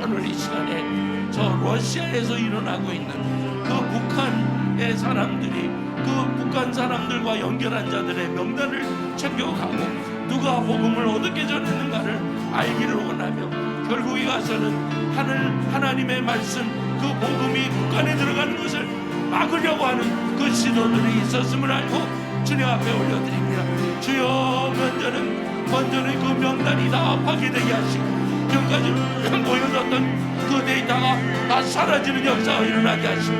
오늘 이 시간에 저 러시아에서 일어나고 있는 그 북한의 사람들이 그 북한 사람들과 연결한 자들의 명단을 챙겨가고 누가 복음을 어떻게 전했는가를 알기를 원하며 결국에 가서는 하나님의 말씀 그 복음이 북한에 들어가는 것을 막으려고 하는 그 시도들이 있었음을 알고 주님 앞에 올려드립니다. 주여, 먼저는 그 명단이 다 파괴되게 하시고 지금까지 모여졌던 그 데이터가 다 사라지는 역사가 일어나게 하시고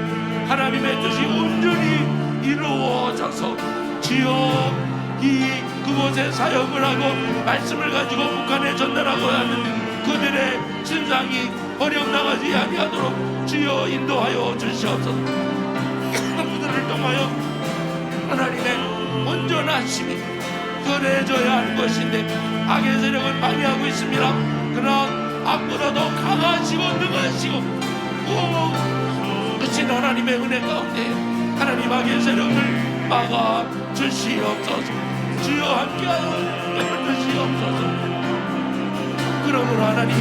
하나님의 뜻이 온전히 이루어져서 주여 그곳에 사역을 하고 말씀을 가지고 북한에 전달하고 하는 그들의 신상이 버려나가지 아니하도록 주여 인도하여 주시옵소서. 그들을 통하여 하나님의 온전하심이 전해져야 하는 것인데 악의 세력은 방해하고 있습니다. 그러나 앞보다 더 강하시고 능하시고 크신 하나님의 은혜 가운데 하나님 악의 세력을 막아 주시옵소서. 주여 함께하여 주시옵소서. 그러므로 하나님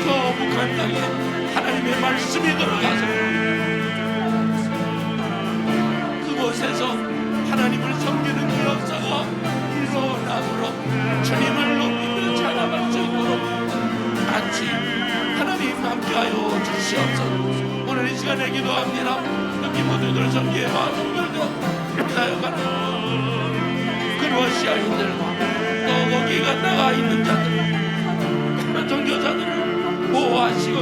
저 북한 땅에 하나님의 말씀이 들어가서 그곳에서 하나님을 섬기는 그 역사가 일어나도록 주님을 높이며 찬양할 수 있도록 같이 하나님 함께하여 주시옵소서. 오늘 이 시간에 기도합니다. 여기 모두들 섬기의 마음들도 사역하는 그 러시아인들과 또 거기가 나가 있는 자들 종교자들을 보호하시고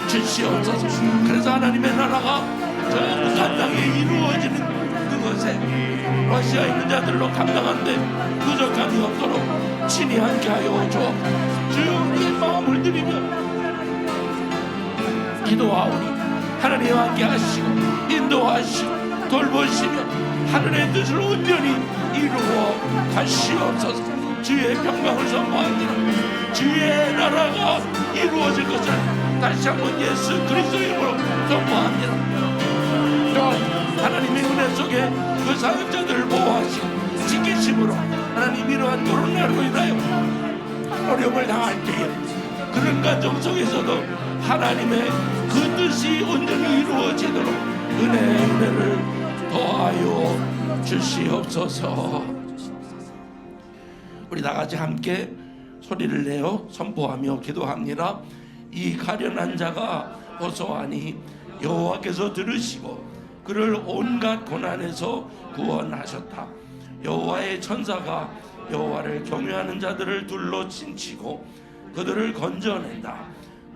지켜주시옵소서. 그래서 하나님의 나라가 저 북한 땅에 이루어지는 그것에 러시아에 있는 자들로 감당하는데 부족함이 없도록 친히 함께하여 주옵소서. 주여 우리의 마음을 드리며 기도하오니 하나님 함께 하시고 인도하시고 돌보시며 하늘의 뜻을 온전히 이루어 가시옵소서. 주의 평강을 선포합니다. 주의 나라가 이루어질 것을 다시 한번 예수 그리스도 이름으로 선포합니다. 하나님의 은혜 속에 그 사역자들을 보호하시고 지키심으로 하나님 이러한 코로나로 인하여 어려움을 당할 때에 그런 가정 속에서도 하나님의 그 뜻이 온전히 이루어지도록 은혜를 더하여 주시옵소서. 우리 다같이 함께 소리를 내어 선포하며 기도합니다. 이 가련한 자가 호소하니 여호와께서 들으시고 그를 온갖 고난에서 구원하셨다. 여호와의 천사가 여호와를 경외하는 자들을 둘러 친치고 그들을 건져낸다.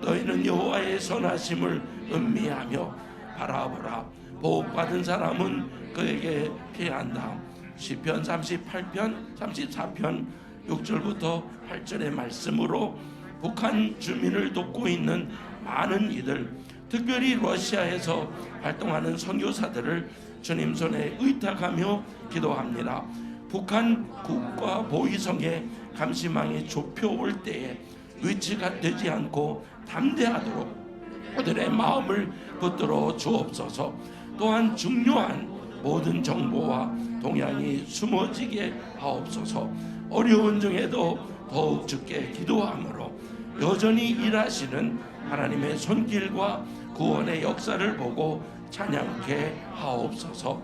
너희는 여호와의 선하심을 음미하며 바라보라. 복받은 사람은 그에게 피한다. 시편 38편 34편 6절부터 8절의 말씀으로 북한 주민을 돕고 있는 많은 이들, 특별히 러시아에서 활동하는 선교사들을 주님 손에 의탁하며 기도합니다. 북한 국가 보위성에 감시망이 좁혀올 때에 위치가 되지 않고 담대하도록 그들의 마음을 붙들어 주옵소서. 또한 중요한 모든 정보와 동향이 숨어지게 하옵소서. 어려운 중에도 더욱 주께 기도함으로 여전히 일하시는 하나님의 손길과 구원의 역사를 보고 찬양케 하옵소서.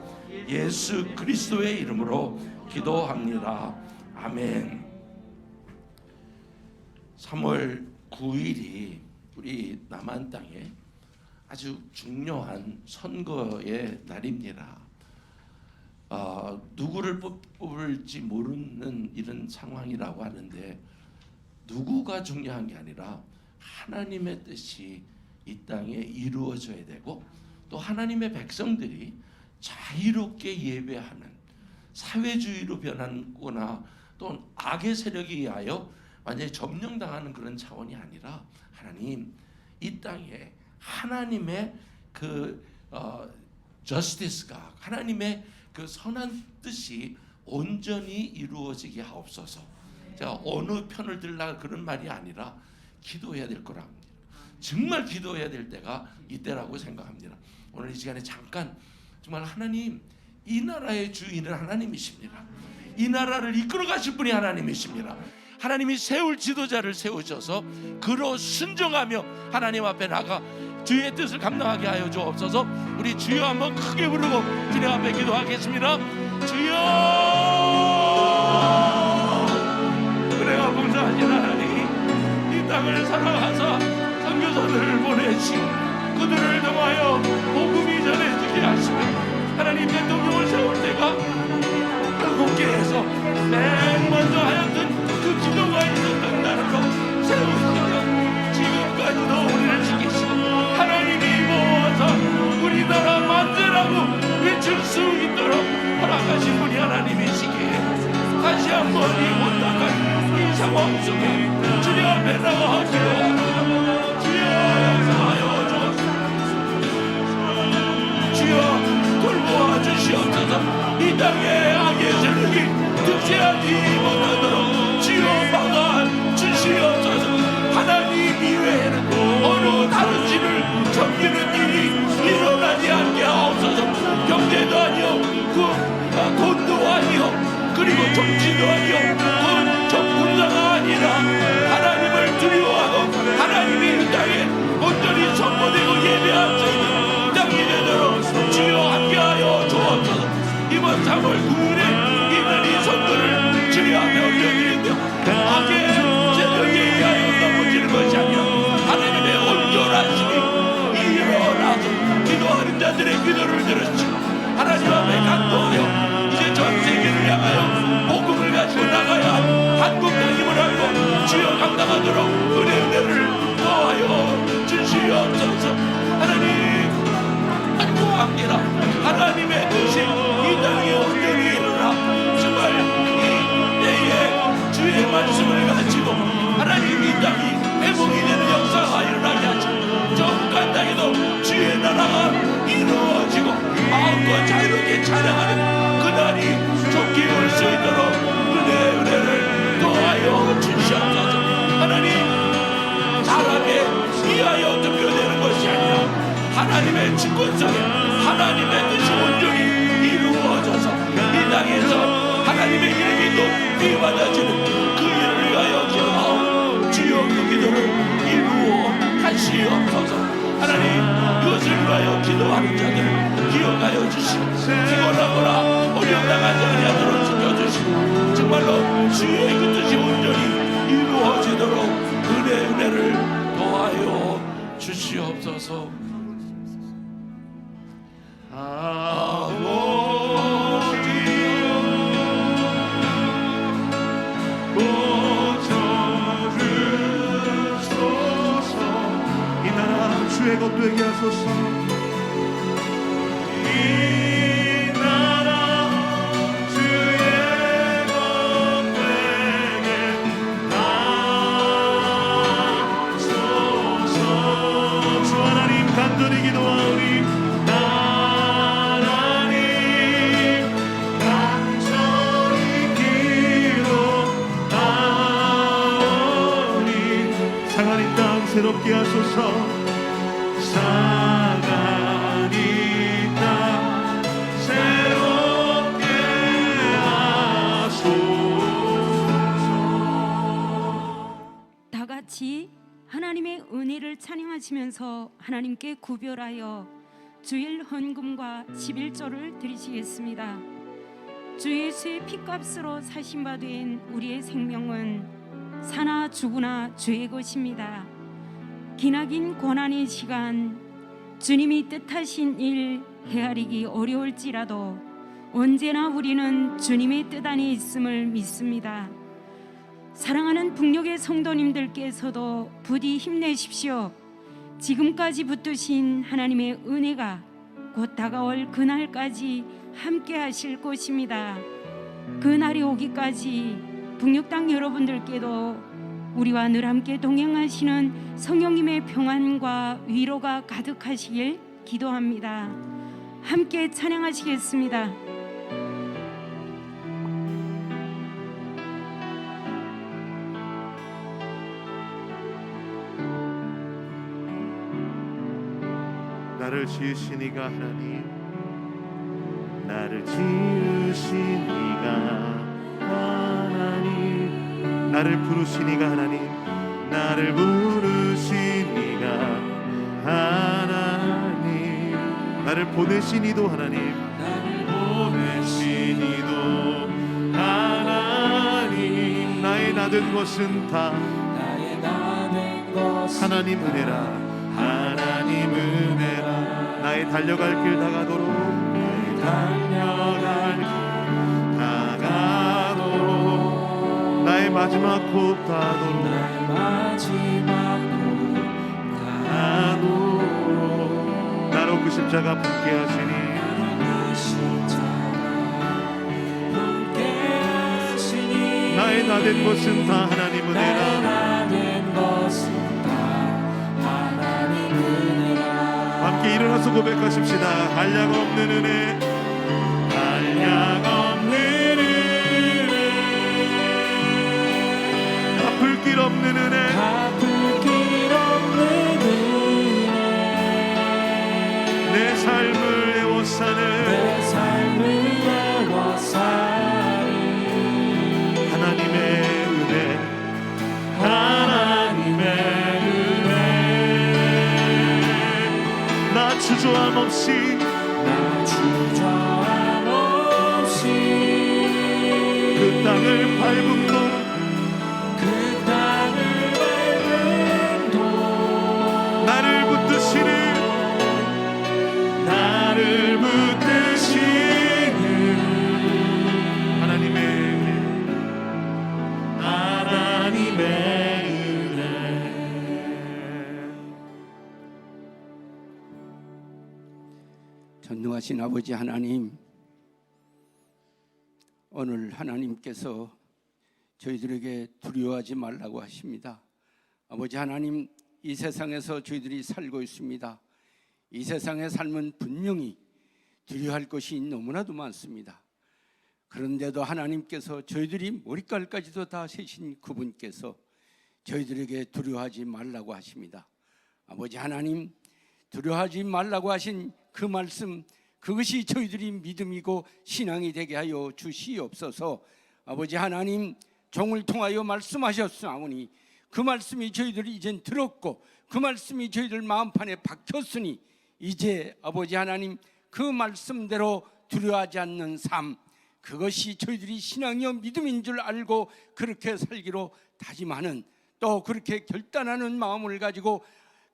예수 그리스도의 이름으로 기도합니다. 아멘. 3월 9일이 우리 남한 땅에 아주 중요한 선거의 날입니다. 누구를 뽑을지 모르는 이런 상황이라고 하는데 누구가 중요한 게 아니라 하나님의 뜻이 이 땅에 이루어져야 되고 또 하나님의 백성들이 자유롭게 예배하는 사회주의로 변하거나 또 악의 세력에 의하여 완전히 점령당하는 그런 차원이 아니라 하나님 이 땅에 하나님의 그 저스티스가 하나님의 그 선한 뜻이 온전히 이루어지게 하옵소서. 제가 어느 편을 들라 그런 말이 아니라 기도해야 될 거라 합니다. 정말 기도해야 될 때가 이때라고 생각합니다. 오늘 이 시간에 잠깐 정말 하나님 이 나라의 주인은 하나님이십니다. 이 나라를 이끌어 가실 분이 하나님이십니다. 하나님이 세울 지도자를 세우셔서 그로 순종하며 하나님 앞에 나가 주의 뜻을 감당하게 하여 주옵소서. 우리 주여 한번 크게 부르고 주님 앞에 기도하겠습니다. 주여, 은혜가 봉사하신 하나님, 이 땅을 사랑하사 선교사들을 보내시 그들을 통하여 복음이 전해지게 하시며 하나님 대통령을 세울 때가 국회에서 맨 먼저 하였던 그 기도가 있었던 날로 세우시며 지금까지도 우리를 지키시고 하나님이 모아서 우리나라 만세라고 외칠 수 있도록 허락하신 분이 하나님이시기에 다시 한번 이 혼탁한 이 상황 속에 주님 앞에 나가 기도합니다. 주여 역사하여 주옵소서. 주여 돌보아 주시옵소서. 이 땅에 악의 세력이 득세하지 못하도록 주여 막아 주시옵소서. 하나님 이외에는 어느 다른 신을 섬기는 일이 일어나지 않게 하옵소서. 경제도 아니요 돈도 아니요 그리고 정치도 아니요 군사가 아니라 하나님을 두려워하고 하나님이 이 땅에 온전히 선포되고 예배할 수 있는 땅이 되도록 주여 함께하여 주옵소서. 이번 3월 9일에 있는 이 선거를 주님 앞에 올려드리며 악의 세력에 의하여 넘어지는 것이 아니라 하나님의 온전하심이 일어나서 기도하는 자들의 기도를 들으시고 하나님 앞에 간구하여 이제 전 세계를 향하여 복음을 가지고 나가야 한국 땅임을 알고 주여 감당하도록 은혜를 더하여 주시옵소서. 하나님 안고합니다. 하나님의 뜻이 이 땅에 온전히 일어나 정말 이 때에 주의 말씀을 가지고 하나님 이 땅이 회복이 되는 역사가 일어나게 하시고 정말 땅에도 주의 나라가 이루어지고 마음과 자유롭게 찬양하는 그날이 좋게 올 수 있도록 은혜를 더하여 주시옵소서. 하나님 사람에 의하여 득표되는 것이 아니라 하나님의 주권성에 하나님의 뜻이 온전히 이루어져서 이 땅에서 하나님의 이름이 높이 받아지는 그 일을 위하여 기도하오. 주여 그 기도를 이루어 하시옵소서. 하나님 이것을 위하여 기도하는 자들을 기억하여 주시고 피곤하거나 어려움당하지 아니하도록 지켜주시고 정말로 주의 그 뜻이 온전히 이루어지도록 은혜를 더하여 주시옵소서. 주의 것 되게 하소서. 이 나라 주의 것 되게 하소서. 주 하나님 간절히 기도하오니 하나님 간절히 기도하오니 상하린 땅 새롭게 하소서. 상하니 땅 새롭게 하소서. 다 같이 하나님의 은혜를 찬양하시면서 하나님께 구별하여 주일 헌금과 11조를 드리시겠습니다. 주 예수의 피값으로 사신 바 된 우리의 생명은 사나 죽으나 주의 것입니다. 기나긴 고난의 시간 주님이 뜻하신 일 헤아리기 어려울지라도 언제나 우리는 주님의 뜻 안에 있음을 믿습니다. 사랑하는 북녘의 성도님들께서도 부디 힘내십시오. 지금까지 붙드신 하나님의 은혜가 곧 다가올 그날까지 함께 하실 것입니다. 그날이 오기까지 북녘 땅 여러분들께도 우리와 늘 함께 동행하시는 성령님의 평안과 위로가 가득하시길 기도합니다. 함께 찬양하시겠습니다. 나를 지으신 이가 하나님, 나를 지으신 이가 하나님, 나를 부르신 이가 하나님, 나를 부르신 이가 하나님, 나를 보내신 이도 하나님, 나를 보내신 이도 하나님, 나의 나된 것은 다 하나님 은혜라, 하나님 은혜라. 나의 달려갈 길 다가도록, 나의 달려갈 길 다가도록, 나의 마지막 호흡 다하도록, 나의 마지막 호흡 다하도록. 나로 그 십자가 붙게 하시니, 나의 나된 것은 다 하나님 은혜라. 함께 일어나서 고백하십시다. 한량없는 은혜, 한량없는 은혜, 갚을 길 없는 은혜, 갚을 길 없는 은혜, 내 삶을 애워싸는, 내 삶을 애워싸는 하나님의 은혜, 하나님의 주저함 없이, 나 주저함 없이 그 땅을 밟음도, 그 땅을 밟음도 나를 붙드시는, 나를 붙드시는 하나님의 은혜, 하나님의 전능하신 아버지 하나님, 오늘 하나님께서 저희들에게 두려워하지 말라고 하십니다. 아버지 하나님, 이 세상에서 저희들이 살고 있습니다. 이 세상의 삶은 분명히 두려워할 것이 너무나도 많습니다. 그런데도 하나님께서 저희들이 머리칼까지도 다 세신 그분께서 저희들에게 두려워하지 말라고 하십니다. 아버지 하나님, 두려워하지 말라고 하신 그 말씀, 그것이 저희들이 믿음이고 신앙이 되게 하여 주시옵소서. 아버지 하나님, 종을 통하여 말씀하셨사오니 그 말씀이 저희들이 이젠 들었고 그 말씀이 저희들 마음판에 박혔으니 이제 아버지 하나님 그 말씀대로 두려워하지 않는 삶, 그것이 저희들이 신앙이요 믿음인 줄 알고 그렇게 살기로 다짐하는, 또 그렇게 결단하는 마음을 가지고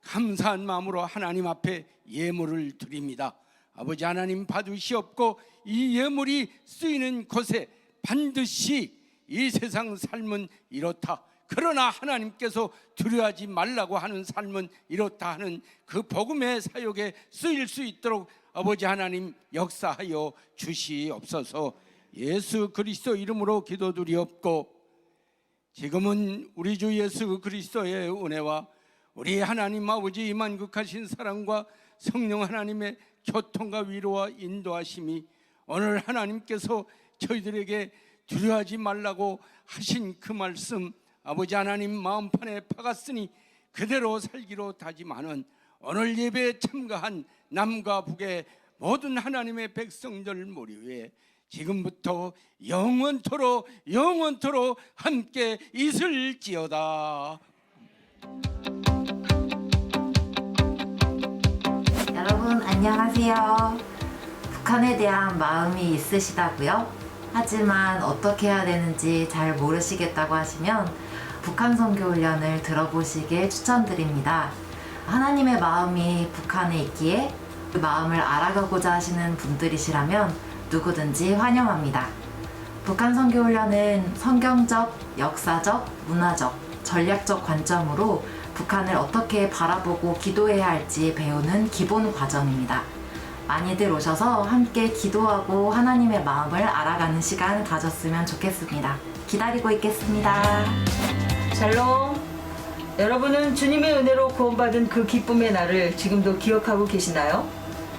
감사한 마음으로 하나님 앞에 예물을 드립니다. 아버지 하나님, 받으시옵고 이 예물이 쓰이는 곳에 반드시 이 세상 삶은 이렇다, 그러나 하나님께서 두려워하지 말라고 하는 삶은 이렇다 하는 그 복음의 사역에 쓰일 수 있도록 아버지 하나님 역사하여 주시옵소서. 예수 그리스도 이름으로 기도드리옵고, 지금은 우리 주 예수 그리스도의 은혜와 우리 하나님 아버지 만극하신 사랑과 성령 하나님의 교통과 위로와 인도하심이 오늘 하나님께서 저희들에게 두려워하지 말라고 하신 그 말씀, 아버지 하나님 마음판에 박았으니 그대로 살기로 다짐하는 오늘 예배에 참가한 남과 북의 모든 하나님의 백성들 머리 위에 지금부터 영원토록 함께 있을지어다. 여러분 안녕하세요. 북한에 대한 마음이 있으시다고요? 하지만 어떻게 해야 되는지 잘 모르시겠다고 하시면 북한 선교 훈련을 들어보시길 추천드립니다. 하나님의 마음이 북한에 있기에 그 마음을 알아가고자 하시는 분들이시라면 누구든지 환영합니다. 북한 선교훈련은 성경적, 역사적, 문화적, 전략적 관점으로 북한을 어떻게 바라보고 기도해야 할지 배우는 기본 과정입니다. 많이들 오셔서 함께 기도하고 하나님의 마음을 알아가는 시간 가졌으면 좋겠습니다. 기다리고 있겠습니다. 샬롬. 여러분은 주님의 은혜로 구원받은 그 기쁨의 날을 지금도 기억하고 계시나요?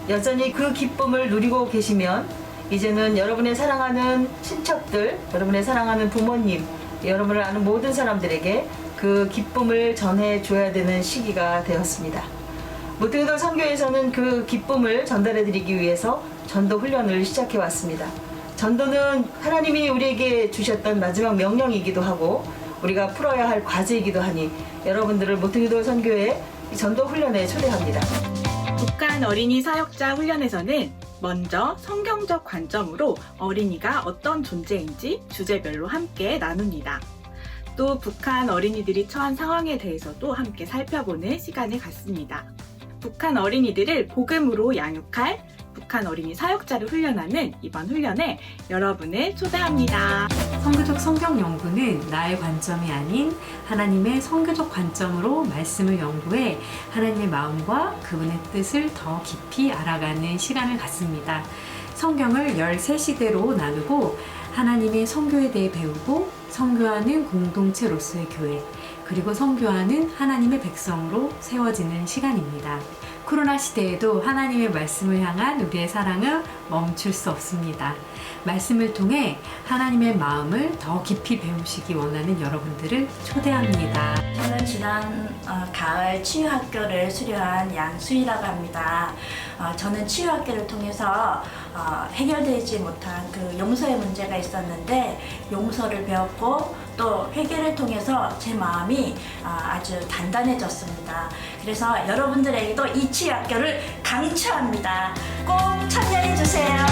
여전히 그 기쁨을 누리고 계시면 이제는 여러분의 사랑하는 친척들, 여러분의 사랑하는 부모님, 여러분을 아는 모든 사람들에게 그 기쁨을 전해줘야 되는 시기가 되었습니다. 무등돌 선교에서는 그 기쁨을 전달해드리기 위해서 전도 훈련을 시작해왔습니다. 전도는 하나님이 우리에게 주셨던 마지막 명령이기도 하고 우리가 풀어야 할 과제이기도 하니 여러분들을 무등돌 선교의 전도 훈련에 초대합니다. 북한 어린이 사역자 훈련에서는 먼저 성경적 관점으로 어린이가 어떤 존재인지 주제별로 함께 나눕니다. 또 북한 어린이들이 처한 상황에 대해서도 함께 살펴보는 시간을 갖습니다. 북한 어린이들을 복음으로 양육할 북한 어린이 사역자를 훈련하는 이번 훈련에 여러분을 초대합니다. 선교적 성경 연구는 나의 관점이 아닌 하나님의 선교적 관점으로 말씀을 연구해 하나님의 마음과 그분의 뜻을 더 깊이 알아가는 시간을 갖습니다. 성경을 13시대로 나누고 하나님의 선교에 대해 배우고 선교하는 공동체로서의 교회, 그리고 선교하는 하나님의 백성으로 세워지는 시간입니다. 코로나 시대에도 하나님의 말씀을 향한 우리의 사랑은 멈출 수 없습니다. 말씀을 통해 하나님의 마음을 더 깊이 배우시기 원하는 여러분들을 초대합니다. 저는 지난 가을 치유학교를 수료한 양수희라고 합니다. 저는 치유학교를 통해서 해결되지 못한 그 용서의 문제가 있었는데 용서를 배웠고 또 회개를 통해서 제 마음이 아주 단단해졌습니다. 그래서 여러분들에게도 이 치유학교를 강추합니다. 꼭 참여해 주세요.